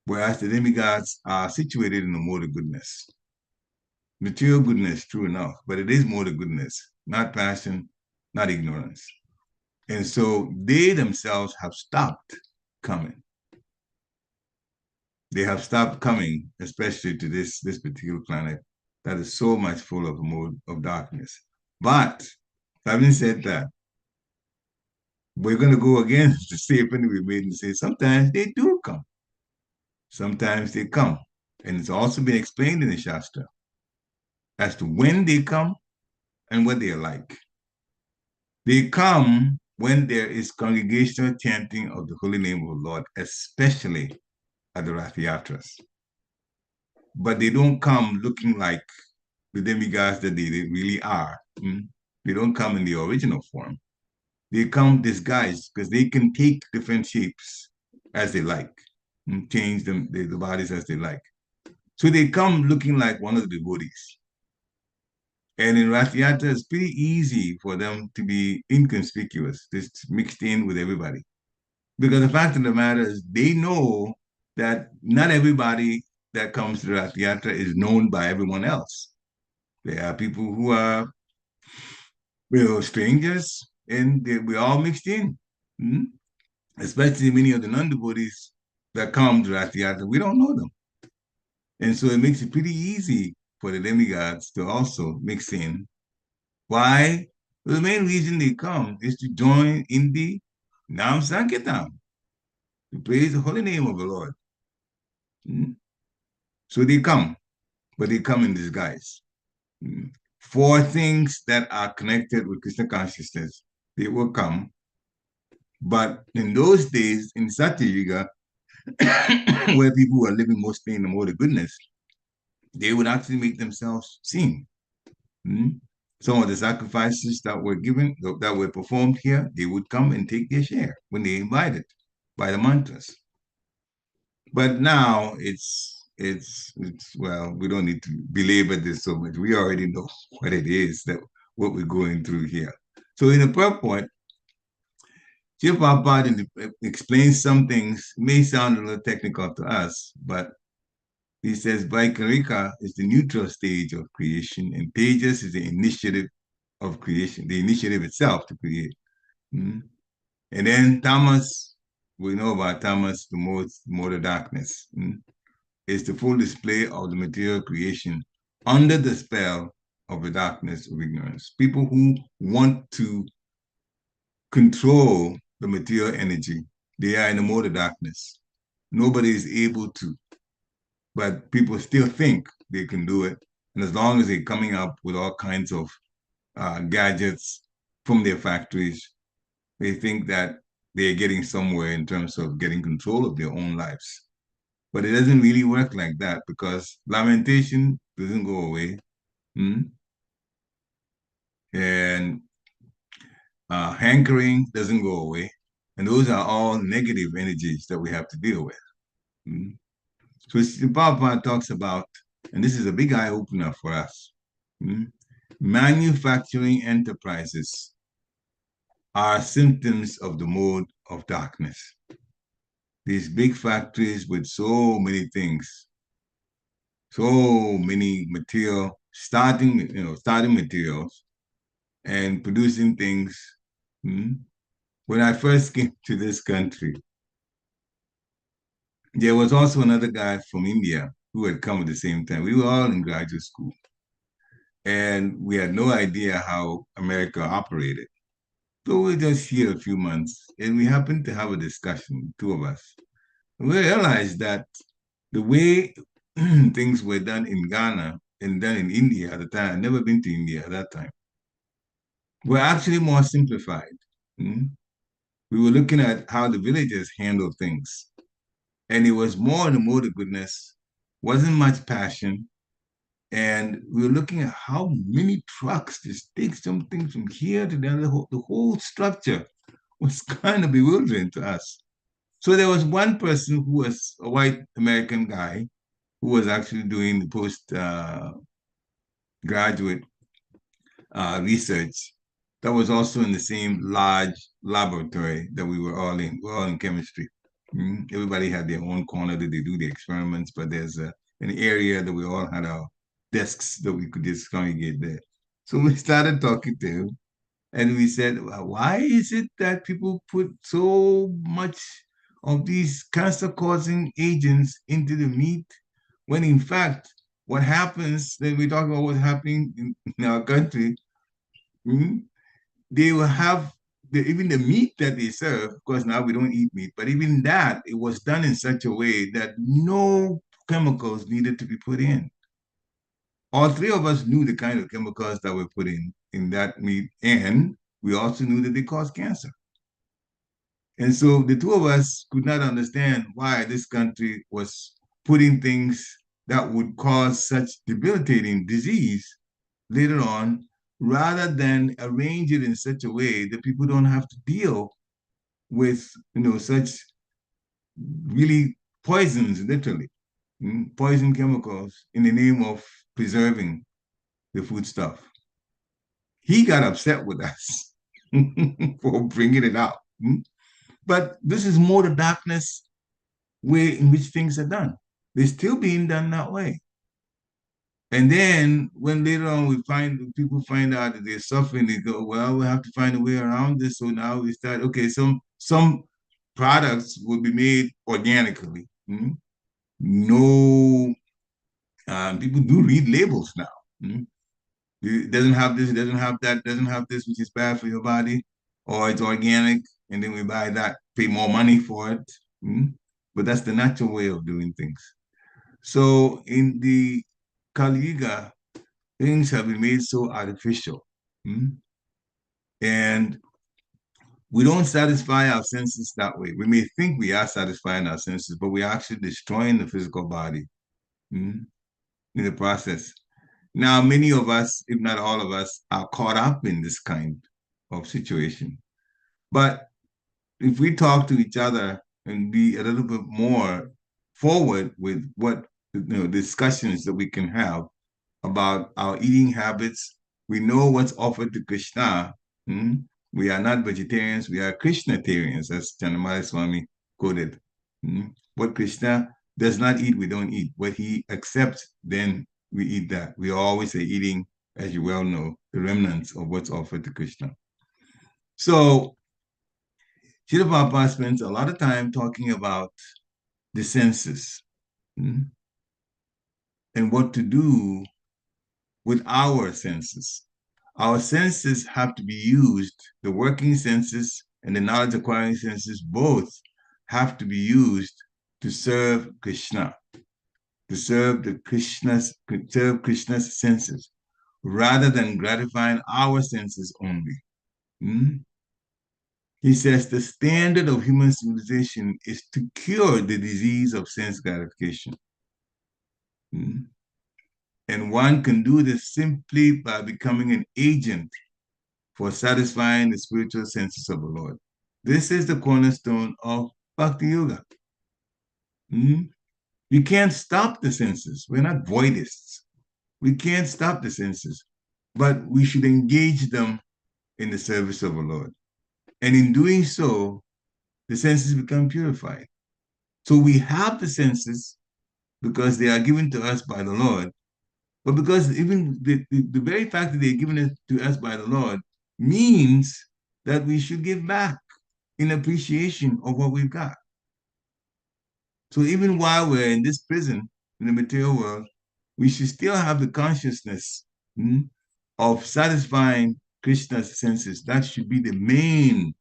whereas the demigods are situated in the mode of goodness. material goodness, true enough, but it is more the goodness, not passion, not ignorance. And so they themselves have stopped coming. They have stopped coming, especially to this particular planet that is so much full of mode of darkness. But having said that, we're going to go again to statement we made and say sometimes they do come. Sometimes they come. And it's also been explained in the Shastra as to when they come and what they are like. They come when there is congregational chanting of the holy name of the Lord, especially at the Rath Yatras. But they don't come looking like the demigods that they really are. They don't come in the original form. They come disguised because they can take different shapes as they like and change them, the bodies as they like. So they come looking like one of the devotees. And in Rath Yatra, it's pretty easy for them to be inconspicuous, just mixed in with everybody. Because the fact of the matter is, they know that not everybody that comes to Rath Yatra is known by everyone else. There are people who are, strangers, and we're all mixed in. Especially many of the non-devotees that come to Rath Yatra, we don't know them. And so it makes it pretty easy for the demigods to also mix in. Why? Well, the main reason they come is to join in the Nam Sankirtan, to praise the holy name of the Lord. So they come, but they come in disguise. For things that are connected with Krishna consciousness, they will come. But in those days, in Satya Yuga, where people were living mostly in the mode of goodness, they would actually make themselves seen. Some of the sacrifices that were given, that were performed here, they would come and take their share when they invited by the mantras. But now it's well, we don't need to belabor this so much. We already know what it is, that what we're going through here. So in the purport, Shiv Prabhupada explains some things, may sound a little technical to us, but he says Vaikarika is the neutral stage of creation, and Tejas is the initiative of creation, the initiative itself to create. And then Tamas, we know about Tamas, the mode of darkness, is the full display of the material creation under the spell of the darkness of ignorance. People who want to control the material energy, they are in the mode of darkness. Nobody is able to, but people still think they can do it. And as long as they're coming up with all kinds of gadgets from their factories, they think that they're getting somewhere in terms of getting control of their own lives. But it doesn't really work like that, because lamentation doesn't go away. And hankering doesn't go away. And those are all negative energies that we have to deal with. So Prabhupada talks about, and this is a big eye-opener for us, manufacturing enterprises are symptoms of the mode of darkness. These big factories with so many things, so many material, starting materials and producing things. When I first came to this country, there was also another guy from India who had come at the same time. We were all in graduate school, and we had no idea how America operated. So we were just here a few months, and we happened to have a discussion, two of us. And we realized that the way things were done in Ghana and done in India at the time, I'd never been to India at that time, were actually more simplified. We were looking at how the villagers handled things. And it was more in the mode of goodness, wasn't much passion. And we were looking at how many trucks just take some things from here to there. The whole structure was kind of bewildering to us. So there was one person who was a white American guy who was actually doing the postgraduate research that was also in the same large laboratory that we were all in. We're all in chemistry. Everybody had their own corner that they do the experiments, but there's an area that we all had our desks that we could just congregate there. So we started talking to him, and we said, well, why is it that people put so much of these cancer-causing agents into the meat, when in fact, what happens, then we talk about what's happening in our country, they will have even the meat that they serve, of course now we don't eat meat, but even that, it was done in such a way that no chemicals needed to be put in. All three of us knew the kind of chemicals that were put in that meat, and we also knew that they cause cancer. And so the two of us could not understand why this country was putting things that would cause such debilitating disease later on, rather than arrange it in such a way that people don't have to deal with, such really poisons, literally, poison chemicals in the name of preserving the foodstuff. He got upset with us for bringing it out. But this is more the darkness way in which things are done. They're still being done that way. And then when later on people find out that they're suffering, they go, well, we have to find a way around this. So now we start, okay, some products will be made organically. No, people do read labels now. It doesn't have this, it doesn't have that, doesn't have this, which is bad for your body, or it's organic, and then we buy that, pay more money for it. But that's the natural way of doing things. So in the Kali Yuga, things have been made so artificial. And we don't satisfy our senses that way. We may think we are satisfying our senses, but we're actually destroying the physical body in the process. Now, many of us, if not all of us, are caught up in this kind of situation. But if we talk to each other and be a little bit more forward with what discussions that we can have about our eating habits, we know what's offered to Krishna. We are not vegetarians, we are Krishnatarians, as Chanamali Swami quoted. What Krishna does not eat, we don't eat. What he accepts, then we eat that. We always are eating, as you well know, the remnants of what's offered to Krishna. So Srila Prabhupada spends a lot of time talking about the senses and what to do with our senses. Our senses have to be used, the working senses and the knowledge acquiring senses both have to be used to serve Krishna, to serve Krishna's senses, rather than gratifying our senses only. He says the standard of human civilization is to cure the disease of sense gratification. And one can do this simply by becoming an agent for satisfying the spiritual senses of the Lord. This is the cornerstone of Bhakti Yoga. You can't stop the senses. We're not voidists. We can't stop the senses, but we should engage them in the service of the Lord. And in doing so, the senses become purified. So we have the senses because they are given to us by the Lord, but because even the very fact that they're given it to us by the Lord means that we should give back in appreciation of what we've got. So even while we're in this prison, in the material world, we should still have the consciousness of satisfying Krishna's senses. That should be the main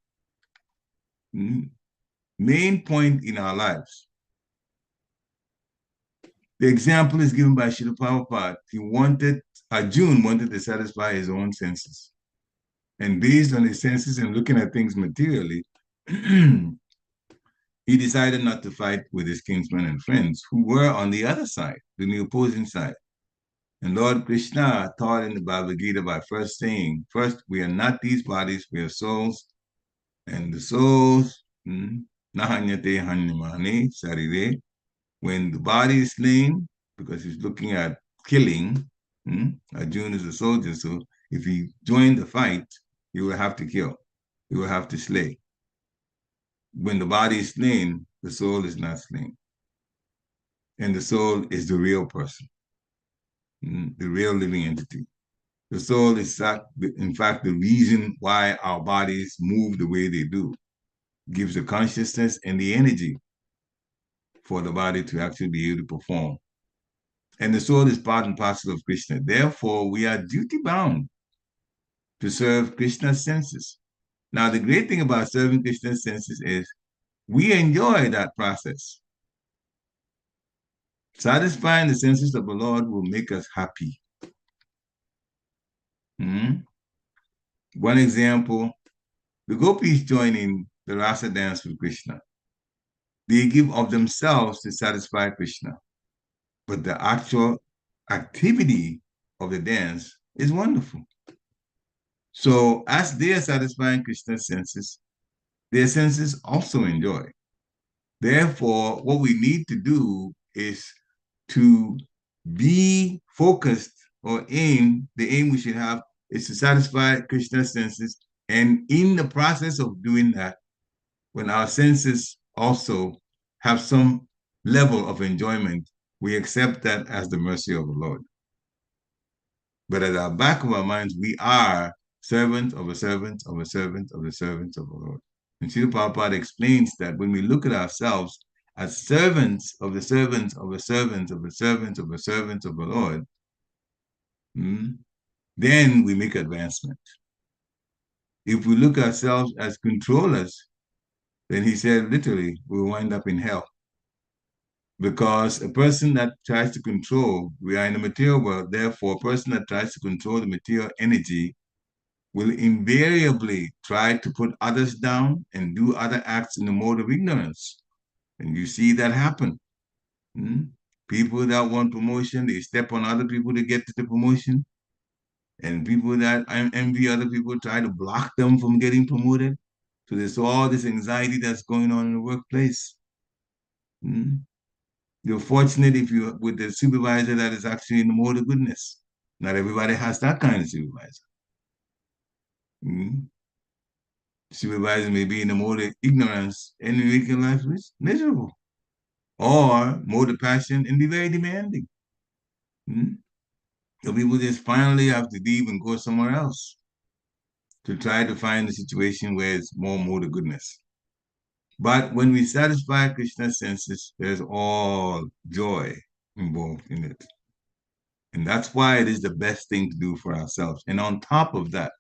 point in our lives. The example is given by Srila Prabhupada. Arjuna wanted to satisfy his own senses. And based on his senses and looking at things materially, he decided not to fight with his kinsmen and friends who were on the other side, the opposing side. And Lord Krishna taught in the Bhagavad Gita by first saying, first, we are not these bodies, we are souls. And the souls, nahanyate hanyamane sarire, when the body is slain, because he's looking at killing, Arjuna is a soldier, so if he joined the fight, he will have to kill, he will have to slay. When the body is slain, the soul is not slain. And the soul is the real person. the real living entity. The soul is, in fact, the reason why our bodies move the way they do. It gives the consciousness and the energy for the body to actually be able to perform. And the soul is part and parcel of Krishna. Therefore, we are duty bound to serve Krishna's senses. Now, the great thing about serving Krishna's senses is we enjoy that process. Satisfying the senses of the Lord will make us happy. One example, the gopis join in the rasa dance with Krishna. They give of themselves to satisfy Krishna. But the actual activity of the dance is wonderful. So as they are satisfying Krishna's senses, their senses also enjoy. Therefore, what we need to do is to be focused or aim, the aim we should have is to satisfy Krishna's senses. And in the process of doing that, when our senses also have some level of enjoyment, we accept that as the mercy of the Lord. But at the back of our minds, we are servants of a servant of a servant of the servants of the Lord. And Srila Prabhupada explains that when we look at ourselves as servants of the servants of the servants of the servants of the servants of the Lord, then we make advancement. If we look at ourselves as controllers, then he said literally, we'll wind up in hell. Because a person that tries to control, we are in the material world, therefore a person that tries to control the material energy will invariably try to put others down and do other acts in the mode of ignorance. And you see that happen. People that want promotion, they step on other people to get to the promotion. And people that envy other people try to block them from getting promoted. So there's all this anxiety that's going on in the workplace. You're fortunate if you're with a supervisor that is actually in the mode of goodness. Not everybody has that kind of supervisor. Supervisor may be in the mode of ignorance and making life miserable. Or mode of passion and be very demanding. So people just finally have to leave and go somewhere else to try to find a situation where it's more mode of goodness. But when we satisfy Krishna's senses, there's all joy involved in it. And that's why it is the best thing to do for ourselves. And on top of that,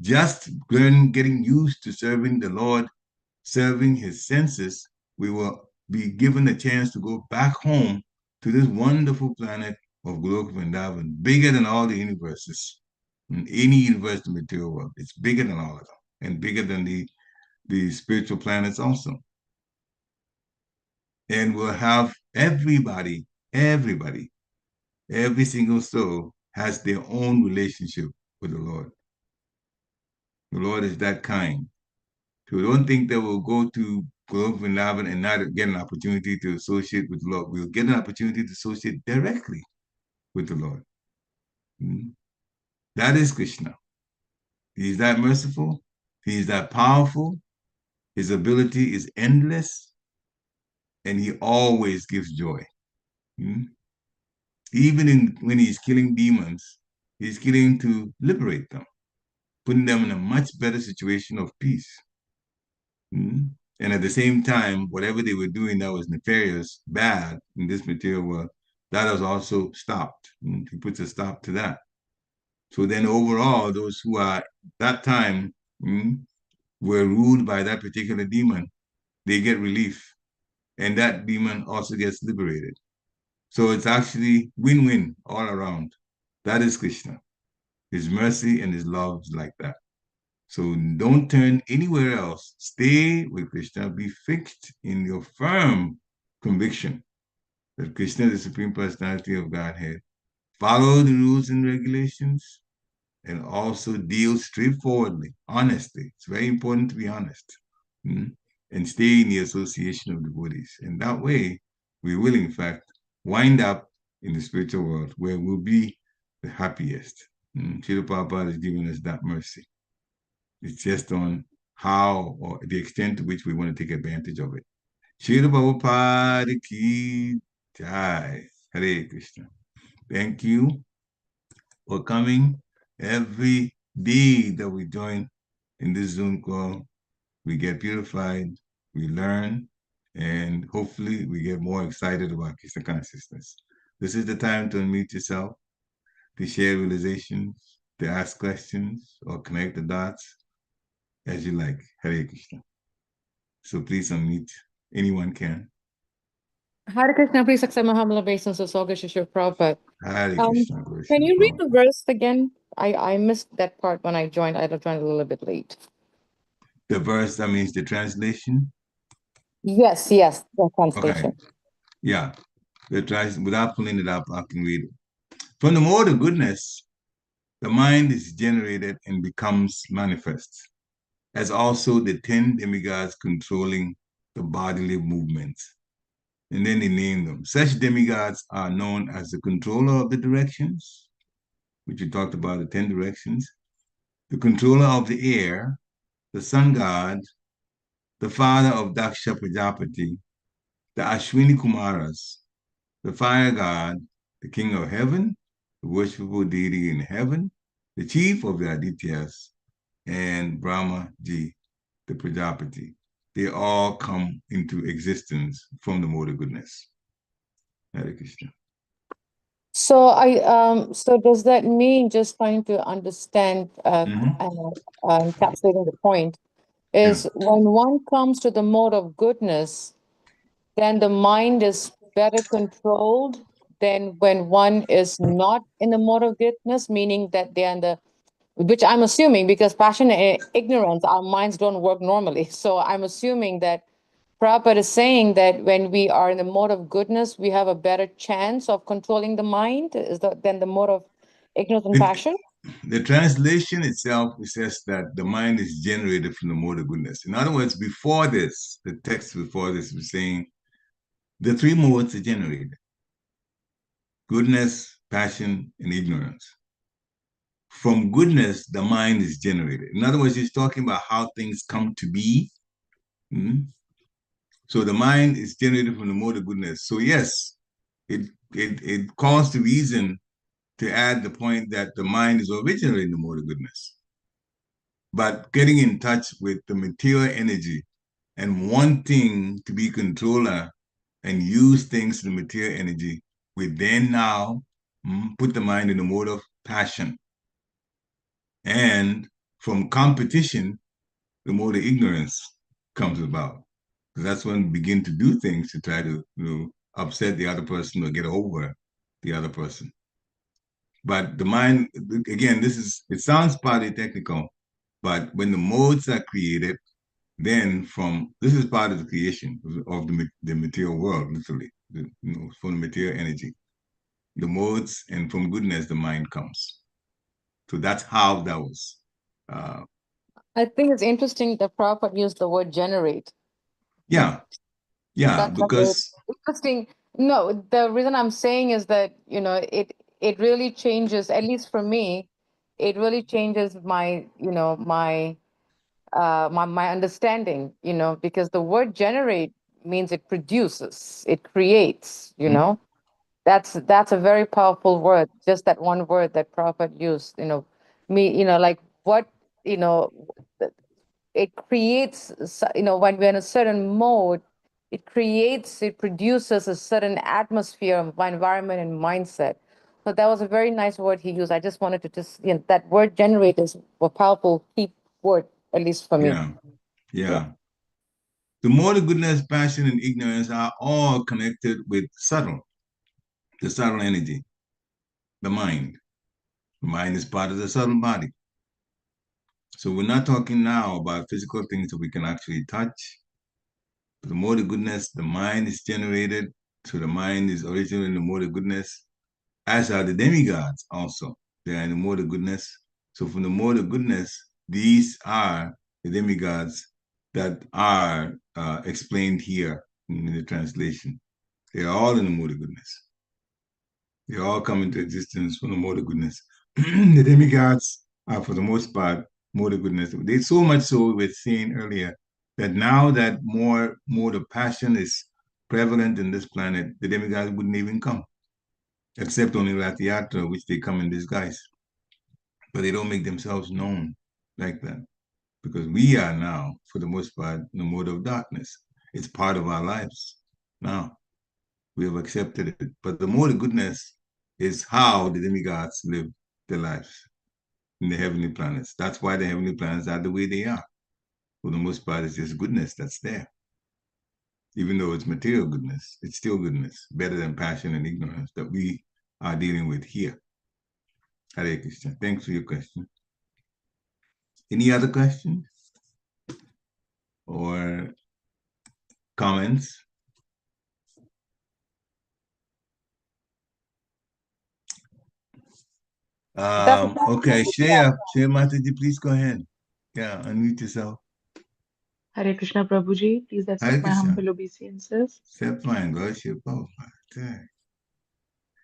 just getting used to serving the Lord, serving his senses, we will be given a chance to go back home to this wonderful planet of Goloka Vrindavan, bigger than all the universes, in any universe in the material world. It's bigger than all of them, and bigger than the spiritual planets also. And we'll have everybody, every single soul has their own relationship with the Lord. The Lord is that kind. So don't think that we'll go to Goloka Vrindavan and not get an opportunity to associate with the Lord. We'll get an opportunity to associate directly with the Lord. That is Krishna. He's that merciful. He's that powerful. His ability is endless. And he always gives joy. Even when he's killing demons, he's killing to liberate them, putting them in a much better situation of peace. And at the same time, whatever they were doing that was nefarious, bad in this material world, that was also stopped. He puts a stop to that. So then overall, those who are that time were ruled by that particular demon, they get relief. And that demon also gets liberated. So it's actually win-win all around. That is Krishna. His mercy and his love is like that. So don't turn anywhere else. Stay with Krishna. Be fixed in your firm conviction that Krishna is the Supreme Personality of Godhead. Follow the rules and regulations and also deal straightforwardly, honestly. It's very important to be honest. And stay in the association of devotees. And that way, we will, in fact, wind up in the spiritual world where we'll be the happiest. Srila Prabhupada is giving us that mercy. It's just on how or the extent to which we want to take advantage of it. Srila Prabhupada ki jai. Hare Krishna. Thank you. for coming. Every day that we join in this Zoom call, we get purified, we learn, and hopefully we get more excited about Krishna consciousness. This is the time to unmute yourself, to share realizations, to ask questions, or connect the dots as you like. Hare Krishna. So please unmute. Anyone can. Hare Krishna, please accept my humble obeisances, August Shishir Prabhupada. Hare Krishna. Can you read the verse again? I missed that part when I joined. I joined a little bit late. The verse, that means the translation? Yes, the translation. Okay. Yeah. Without pulling it up, I can read it. From the mode of goodness, the mind is generated and becomes manifest, as also the 10 demigods controlling the bodily movements. And then they name them. Such demigods are known as the controller of the directions, which we talked about, the 10 directions, the controller of the air, the sun god, the father of Daksha Prajapati, the Ashwini Kumaras, the fire god, the king of heaven, the worshipful deity in heaven, the chief of the Adityas, and Brahma Ji, the Prajapati. They all come into existence from the mode of goodness. Hare Krishna. So so does that mean, just trying to understand, encapsulating the point, is when one comes to the mode of goodness, then the mind is better controlled than when one is not in the mode of goodness, meaning that they're in the, which I'm assuming, because passion and ignorance, our minds don't work normally. So I'm assuming that Prabhupada is saying that when we are in the mode of goodness, we have a better chance of controlling the mind than the mode of ignorance and passion. The translation itself says that the mind is generated from the mode of goodness. In other words, before this, the text before this was saying the three modes are generated: goodness, passion, and ignorance. From goodness, the mind is generated. In other words, he's talking about how things come to be. So the mind is generated from the mode of goodness. So yes, it calls to reason to add the point that the mind is originally in the mode of goodness. But getting in touch with the material energy and wanting to be controller and use things to the material energy, we then now put the mind in the mode of passion. And from competition, the mode of ignorance comes about. That's when we begin to do things to try to upset the other person or get over the other person. But the mind, again, it sounds partly technical, but when the modes are created, then this is part of the creation of the material world, literally, from the material energy. The modes, and from goodness, the mind comes. So that's how that was. I think it's interesting that Prabhupada used the word generate. Yeah, because interesting. No, the reason I'm saying is that, it really changes, at least for me, it really changes my, my understanding, because the word generate means it produces, it creates, That's a very powerful word, just that one word that Prabhupada used, like what, it creates, when we're in a certain mode, it produces a certain atmosphere, environment, and mindset. So that was a very nice word he used. I just wanted to that word generate is a powerful key word, at least for me. Yeah. The mode of goodness, passion, and ignorance are all connected with the subtle energy, the mind. The mind is part of the subtle body. So we're not talking now about physical things that we can actually touch. The mode of goodness, the mind is generated. So the mind is originally in the mode of goodness, as are the demigods also. They are in the mode of goodness. So from the mode of goodness, these are the demigods that are explained here in the translation. They are all in the mode of goodness. They all come into existence from the mode of goodness. The demigods are, for the most part, mode of goodness. They so much so, we were saying earlier, that now that more mode of passion is prevalent in this planet, the demigods wouldn't even come, except only Rath Yatra, which they come in disguise. but they don't make themselves known like that. Because we are now, for the most part, in the mode of darkness. It's part of our lives now. We have accepted it. But the mode of goodness is how the demigods live their lives in the heavenly planets. That's why the heavenly planets are the way they are. For the most part, it's just goodness that's there. Even though it's material goodness, it's still goodness, better than passion and ignorance that we are dealing with here. Hare Krishna. Thanks for your question. Any other questions or comments? Okay, Shreya Mataji, please go ahead. Yeah, unmute yourself. Hare Krishna Prabhuji, please Hare accept my Krishna. humble obeisances. Step fine, go ahead, okay.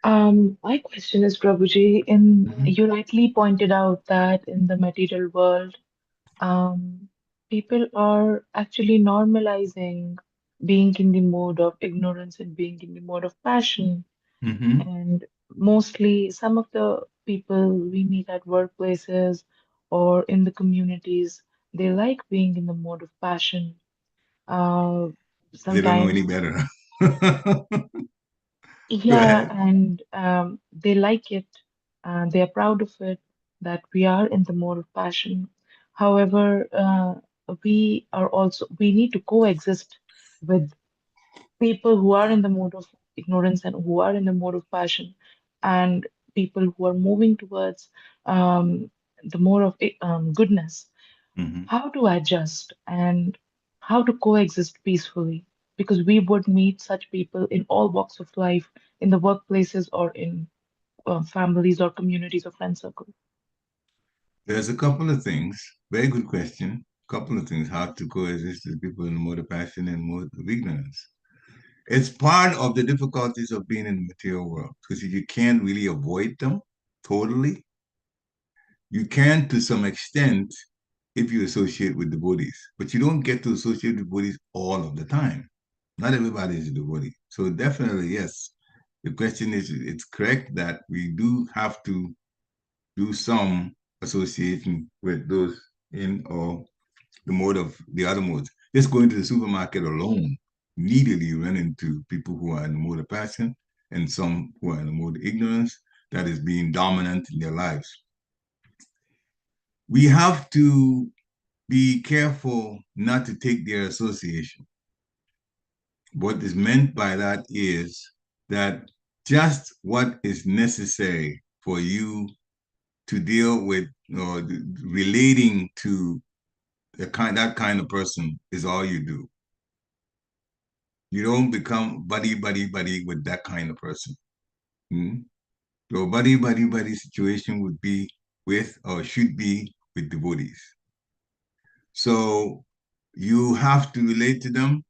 My question is, Prabhuji, you rightly pointed out that in the material world, people are actually normalizing being in the mode of ignorance and being in the mode of passion. And mostly some of the people we meet at workplaces or in the communities, they like being in the mode of passion. Uh, They don't know Sometimes, any better. Go yeah, ahead. and they like it, they are proud of it, that we are in the mode of passion. However, we need to coexist with people who are in the mode of ignorance and who are in the mode of passion, and people who are moving towards the mode of goodness. How to adjust and how to coexist peacefully, because we would meet such people in all walks of life, in the workplaces or in families or communities or friend circles. There's a couple of things. Very good question. Couple of things. How to coexist with people in the mode of passion and mode of ignorance. It's part of the difficulties of being in the material world because you can't really avoid them totally. You can to some extent if you associate with devotees, but you don't get to associate with devotees all of the time. Not everybody is a devotee. So definitely, yes. The question is, it's correct that we do have to do some association with those in or the mode of the other modes. Just going to the supermarket alone, immediately you run into people who are in the mode of passion and some who are in the mode of ignorance that is being dominant in their lives. We have to be careful not to take their association. What is meant by that is that just what is necessary for you to deal with or relating to that kind of person is all you do. You don't become buddy with that kind of person. So buddy situation would be with or should be with devotees. So you have to relate to them.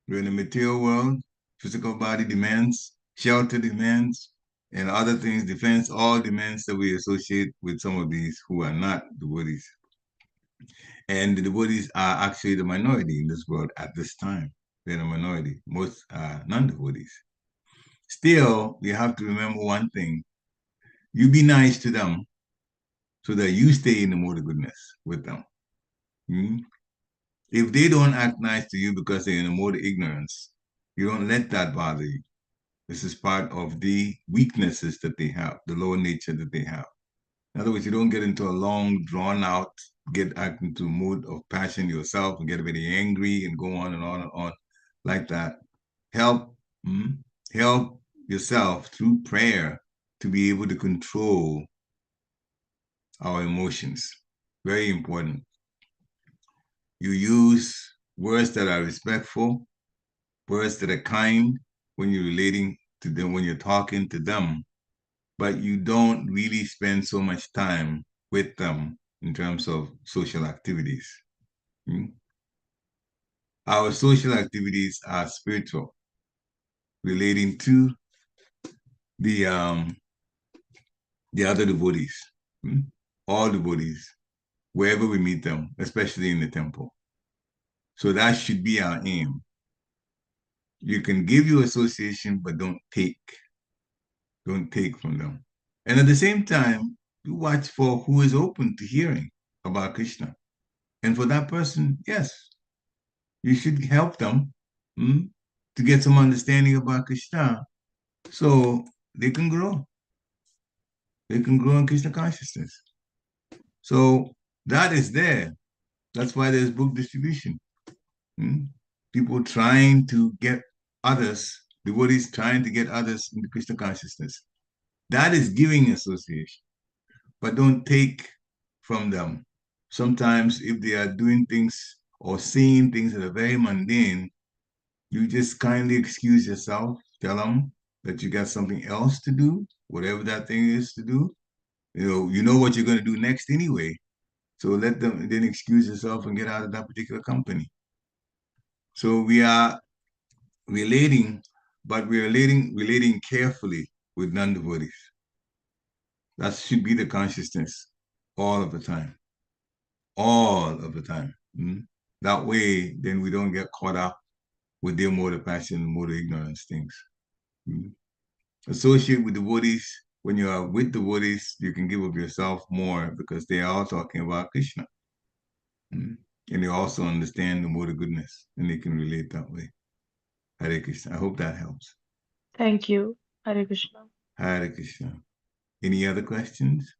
We're in the material world. Physical body demands, shelter demands, and other things, defense, all demands that we associate with some of these who are not devotees. And the devotees are actually the minority in this world at this time. They're the minority. Most are non-devotees. Still, you have to remember one thing. You be nice to them so that you stay in the mode of goodness with them. If they don't act nice to you because they're in a mode of ignorance, you don't let that bother you. This is part of the weaknesses that they have, the lower nature that they have. In other words, you don't get into a long, drawn out, get into a mood of passion yourself and get very angry and go on and on and on like that. Help yourself through prayer to be able to control our emotions. Very important. You use words that are respectful, words that are kind when you're relating to them, when you're talking to them, but you don't really spend so much time with them in terms of social activities. Our social activities are spiritual, relating to the other devotees, all devotees, wherever we meet them, especially in the temple. So that should be our aim. You can give your association, but don't take from them. And at the same time, You watch for who is open to hearing about Krishna. And for that person, yes, you should help them to get some understanding about Krishna so they can grow. They can grow in Krishna consciousness. So that is there. That's why there's book distribution. People trying to get others, devotees trying to get others into Krishna consciousness. That is giving association. But don't take from them. Sometimes if they are doing things or seeing things that are very mundane, you just kindly excuse yourself, tell them that you got something else to do, whatever that thing is to do. You know what you're going to do next anyway. So let them then excuse yourself and get out of that particular company. So we are relating, but we're relating carefully with non-devotees. That should be the consciousness all of the time. All of the time. That way, then we don't get caught up with their mode of passion, mode of ignorance things. Associate with devotees. When you are with devotees, you can give of yourself more because they are all talking about Krishna. And they also understand the mode of goodness and they can relate that way. Hare Krishna. I hope that helps. Thank you. Hare Krishna. Hare Krishna. Any other questions?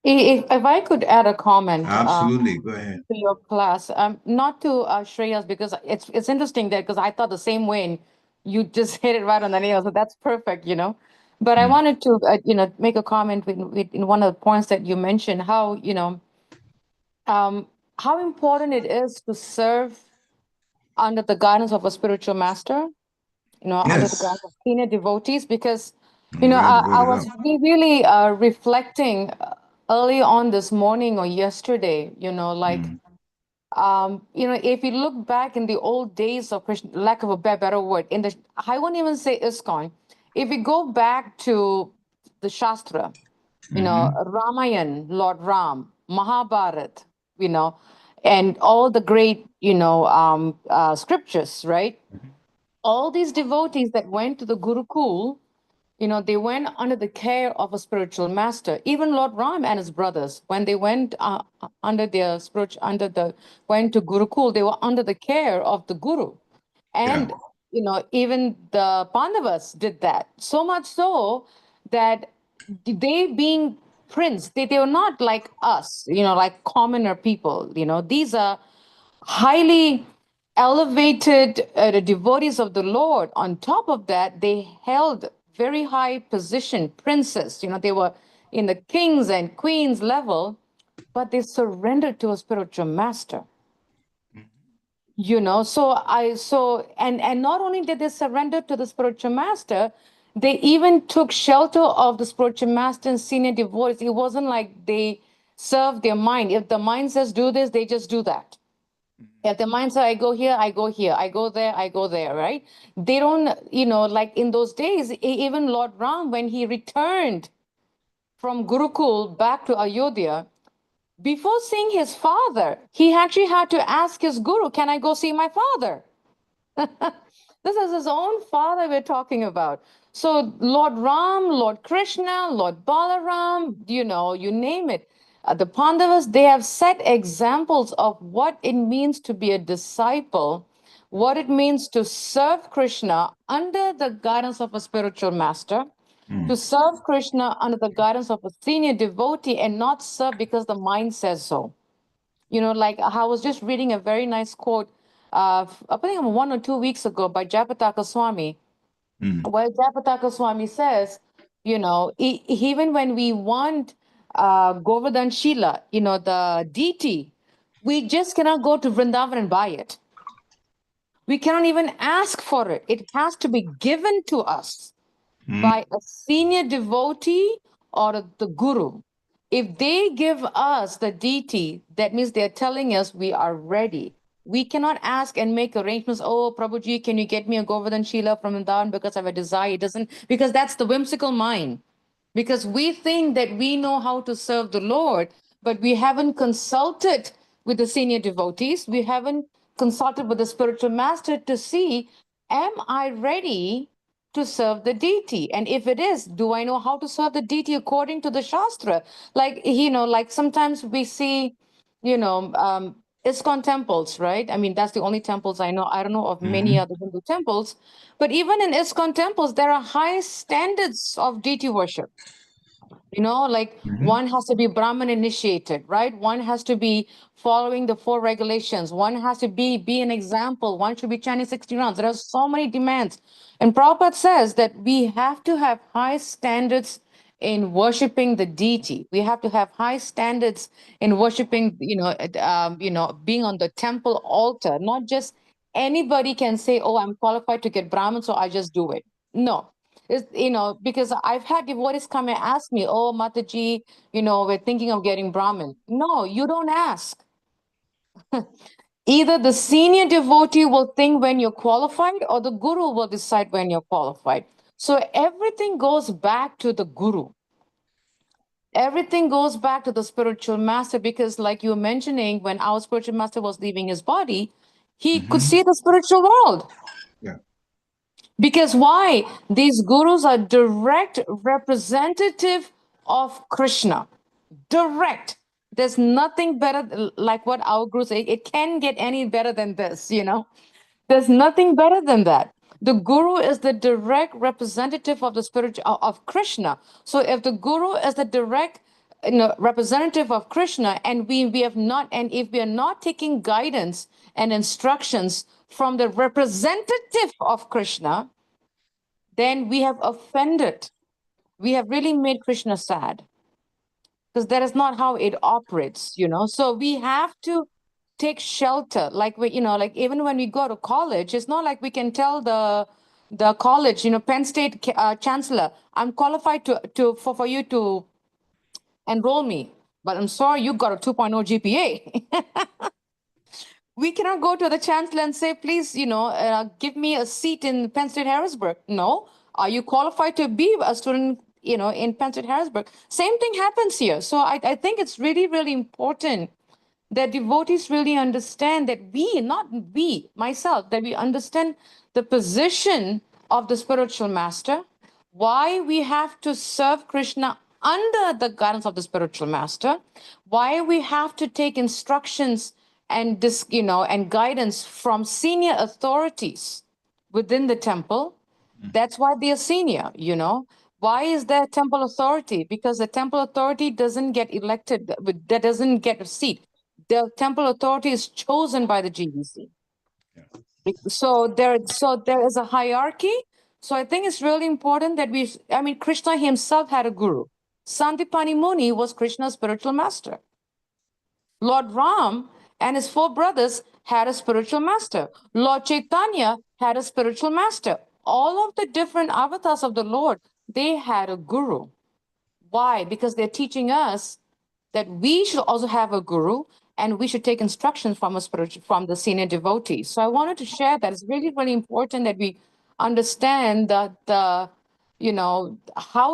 If I could add a comment Absolutely. Go ahead. to your class, not to Shreya's, because it's interesting that because I thought the same way and you just hit it right on the nail. So that's perfect, you know. But I wanted to, make a comment in one of the points that you mentioned, how, how important it is to serve under the guidance of a spiritual master, under the Yes. guidance of senior devotees, because, I'm glad you brought I it was up. really reflecting early on this morning or yesterday, like, if you look back in the old days of Krishna, lack of a better word, I won't even say ISKCON. If we go back to the Shastra, Ramayan, Lord Ram, Mahabharat, and all the great, scriptures, right? All these devotees that went to the Gurukul, they went under the care of a spiritual master. Even Lord Ram and his brothers, when they went went to Gurukul, they were under the care of the Guru. And, even the Pandavas did that. So much so that they being prince, they were not like us, like commoner people. These are highly elevated devotees of the Lord. On top of that, they held very high position, princes. They were in the kings and queens level, but they surrendered to a spiritual master. And not only did they surrender to the spiritual master, they even took shelter of the spiritual master and senior devotees. It wasn't like they served their mind. If the mind says do this, they just do that. If the mind says I go here, I go here, I go there, I go there, right? They don't, like in those days, even Lord Ram, when he returned from Gurukul back to Ayodhya, before seeing his father, he actually had to ask his guru, can I go see my father? This is his own father we're talking about. So Lord Ram, Lord Krishna, Lord Balaram, you name it. The Pandavas, they have set examples of what it means to be a disciple, what it means to serve Krishna under the guidance of a spiritual master, to serve Krishna under the guidance of a senior devotee and not serve because the mind says so. Like I was just reading a very nice quote, I think 1 or 2 weeks ago by Japataka Swami, where Japataka Swami says, even when we want Govardhan Shila, the deity, we just cannot go to Vrindavan and buy it. We cannot even ask for it. It has to be given to us by a senior devotee or the guru. If they give us the deity, that means they're telling us we are ready. We cannot ask and make arrangements. Oh, Prabhuji, can you get me a Govardhan Shila from Vrindavan because I have a desire? It doesn't, because that's the whimsical mind. Because we think that we know how to serve the Lord, but we haven't consulted with the senior devotees. We haven't consulted with the spiritual master to see, am I ready to serve the deity? And if it is, do I know how to serve the deity according to the Shastra? Like, like sometimes we see, ISKCON temples, right? I mean, that's the only temples I know. I don't know of many other Hindu temples. But even in ISKCON temples, there are high standards of deity worship. Like one has to be Brahmin initiated, right? One has to be following the 4 regulations. One has to be an example. One should be chanting 60 rounds. There are so many demands. And Prabhupada says that we have to have high standards in worshiping the deity. We have to have high standards in worshiping, being on the temple altar. Not just anybody can say, oh, I'm qualified to get Brahmin, so I just do it. No, because I've had devotees come and ask me, oh, Mataji, we're thinking of getting Brahmin. No, you don't ask. Either the senior devotee will think when you're qualified, or the guru will decide when you're qualified. So everything goes back to the guru. Everything goes back to the spiritual master, because like you were mentioning, when our spiritual master was leaving his body, he could see the spiritual world. Yeah. Because why? These gurus are direct representative of Krishna. Direct. There's nothing better like what our gurus say. It can get any better than this, There's nothing better than that. The guru is the direct representative of the spirit of Krishna. So if the guru is the direct representative of Krishna, and we have not, and if we are not taking guidance and instructions from the representative of Krishna, then we have offended. We have really made Krishna sad, because that is not how it operates, So we have to take shelter. Like like even when we go to college, it's not like we can tell the college, Penn State chancellor, I'm qualified for you to enroll me, but I'm sorry, you got a 2.0 GPA. We cannot go to the chancellor and say, please, give me a seat in Penn State Harrisburg. No. Are you qualified to be a student, in Penn State Harrisburg? Same thing happens here. So I think it's really, really important that devotees really understand that not we, myself, that we understand the position of the spiritual master, why we have to serve Krishna under the guidance of the spiritual master, why we have to take instructions and and guidance from senior authorities within the temple. That's why they are senior. Why is there temple authority? Because the temple authority doesn't get elected, that doesn't get a seat. The temple authority is chosen by the GBC. So there is a hierarchy. So I think it's really important that Krishna himself had a guru. Sandipani Muni was Krishna's spiritual master. Lord Ram and his 4 brothers had a spiritual master. Lord Chaitanya had a spiritual master. All of the different avatars of the Lord, they had a guru. Why? Because they're teaching us that we should also have a guru, and we should take instructions from the senior devotees. So I wanted to share that. It's really, really important that we understand how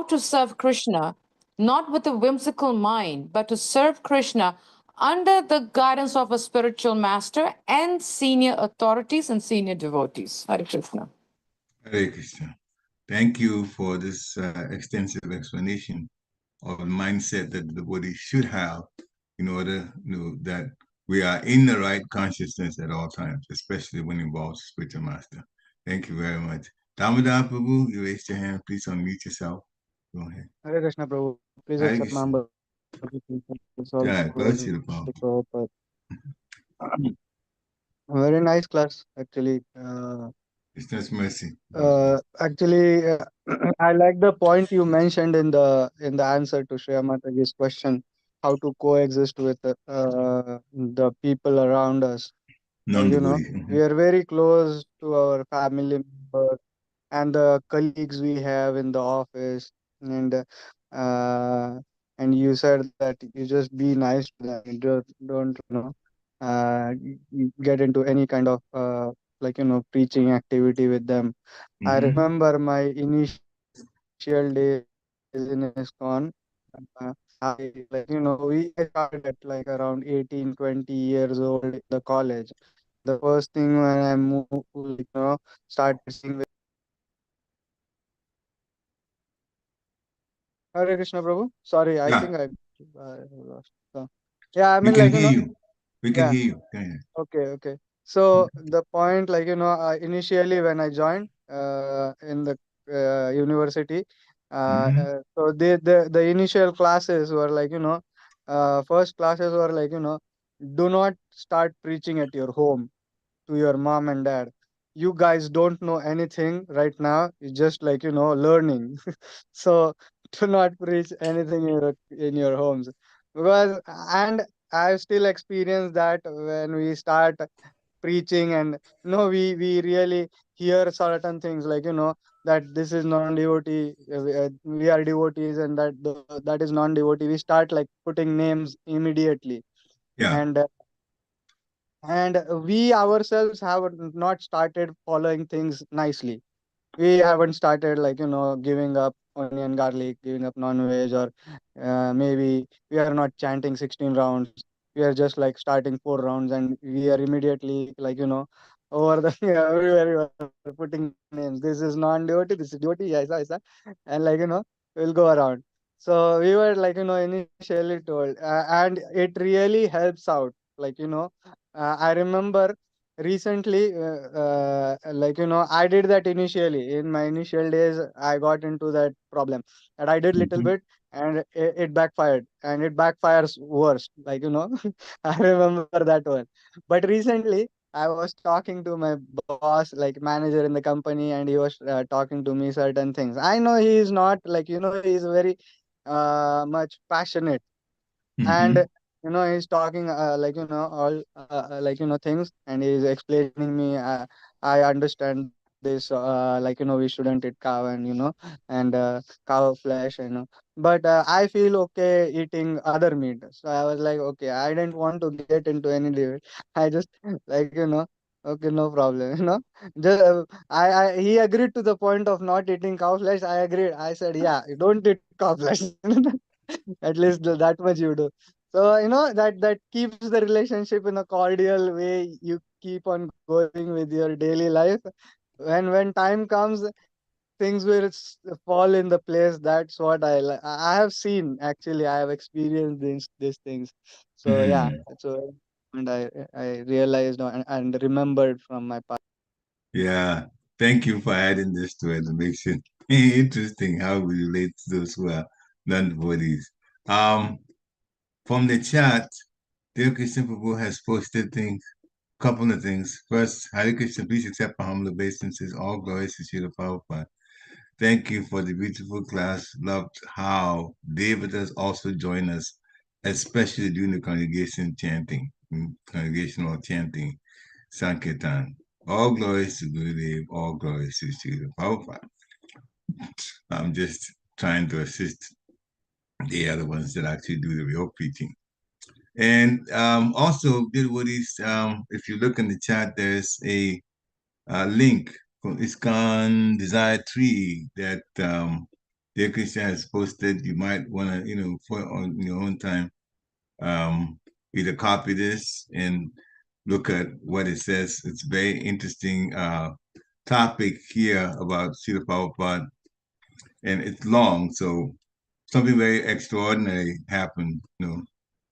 to serve Krishna, not with a whimsical mind, but to serve Krishna under the guidance of a spiritual master and senior authorities and senior devotees. Hare Krishna. Hare Krishna. Thank you for this extensive explanation of the mindset that the devotee should have in order that we are in the right consciousness at all times, especially when it involves spiritual master. Thank you very much. Damodar Prabhu, you raised your hand. Please unmute yourself. Go ahead. Hare Krishna Prabhu. Please Hare accept my Krishna. humble greetings also Yeah, bless in you, Prabhu. Prabhupada. Very nice class, actually. Krishna's mercy. Actually, I like the point you mentioned in the answer to Shreya Mataji's question, how to coexist with the people around us. Non-devotees. We are very close to our family members and the colleagues we have in the office, and uh, and you said that you just be nice to them. You don't get into any kind of preaching activity with them. I remember my initial days in ISKCON. I started at like around 18, 20 years old in the college. The first thing when I moved, started seeing with Hare Krishna, Prabhu. Sorry, I Yeah, think I lost. So, yeah, I we mean, can like, hear you. We can yeah. hear you. Go ahead. Okay, okay. So the point, like, initially when I joined in the university, Mm-hmm. so the initial classes were like, first classes were like, do not start preaching at your home to your mom and dad. You guys don't know anything right now. It's just like, learning. So do not preach anything in your homes, because and I've still experienced that when we start preaching, and we really hear certain things like, that this is non-devotee, we are devotees, and that is non-devotee. We start like putting names immediately, Yeah, and we ourselves have not started following things nicely. We haven't started like, giving up onion garlic, giving up non-veg, or maybe we are not chanting 16 rounds. We are just like starting 4 rounds, and we are immediately like, over the everywhere we are putting names. This is non-devotee, this is devotee, yes, yes, and like, we'll go around. So we were like, initially told, and it really helps out. Like, I remember recently, like, I did that initially. In my initial days, I got into that problem, and I did little mm-hmm. bit, and it backfired, and it backfires worse, like, I remember that one. But recently I was talking to my boss, like manager in the company, and he was talking to me certain things. I know he is not like, he is very much passionate, and Mm-hmm. he's talking like, all like, things, and he's explaining me, I understand this, like, we shouldn't eat cow, and cow flesh, but I feel okay eating other meat. So I was like, okay, I didn't want to get into any debate. I just like, okay, no problem. Just, he agreed to the point of not eating cow flesh. I agreed. I said, yeah, you don't eat cow flesh. At least that much you do. So that keeps the relationship in a cordial way. You keep on going with your daily life. When time comes, things will fall in the place. That's what I have seen. Actually, I have experienced these things. So yeah, Mm-hmm. so and I realized and remembered from my past. Yeah. Thank you for adding this to it. It makes it interesting how we relate to those who are non-devotees. Um, from the chat, Dear Christian Prabhu has posted things, couple of things. First, Hare Krishna, please accept my humble obeisances. All glories to Srila Prabhupada. Thank you for the beautiful class. Loved how David has also joined us, especially during the congregational chanting, Sankirtan. All glories to Gurudev, all glories to Srila Prabhupada. I'm just trying to assist the other ones that actually do the real preaching. And also, devotees, if you look in the chat, there's a link from ISKCON Desire Tree that Dear Christian has posted. You might want to, for on your own time, either copy this and look at what it says. It's very interesting topic here about Srila Prabhupada, and it's long, so something very extraordinary happened.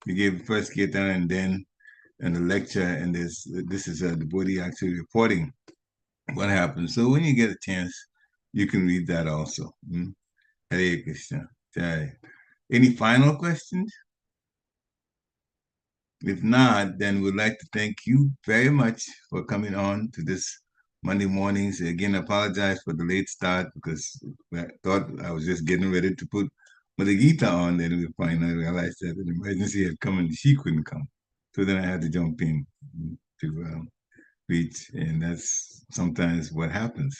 He gave first kirtan and then and the lecture, and this is the devotee actually reporting what happened. So when you get a chance, you can read that also. Hare Krishna. Jai. Any final questions? If not, then we'd like to thank you very much for coming on to this Monday mornings. Again, I apologize for the late start because I thought I was just getting ready to put Mother Gita on, then we finally realized that an emergency had come and she couldn't come. So then I had to jump in to reach, and that's sometimes what happens.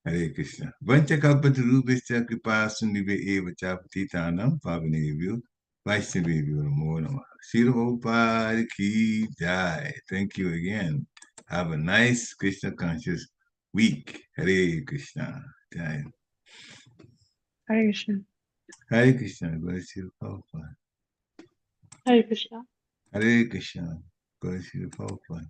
Hare Krishna. Vanchakalpatarubhishcha kripa sundhive eva cha patitanam pavanebhyo Vaishnavebhyo namo namah. Srila Prabhupada ki jai. Thank you again. Have a nice Krishna conscious week. Hare Krishna. Jai. Hare Krishna. Hare Krishna. Bless you, Prabhupada. Hare Krishna. Hare Krishna. Bless you, Prabhupada.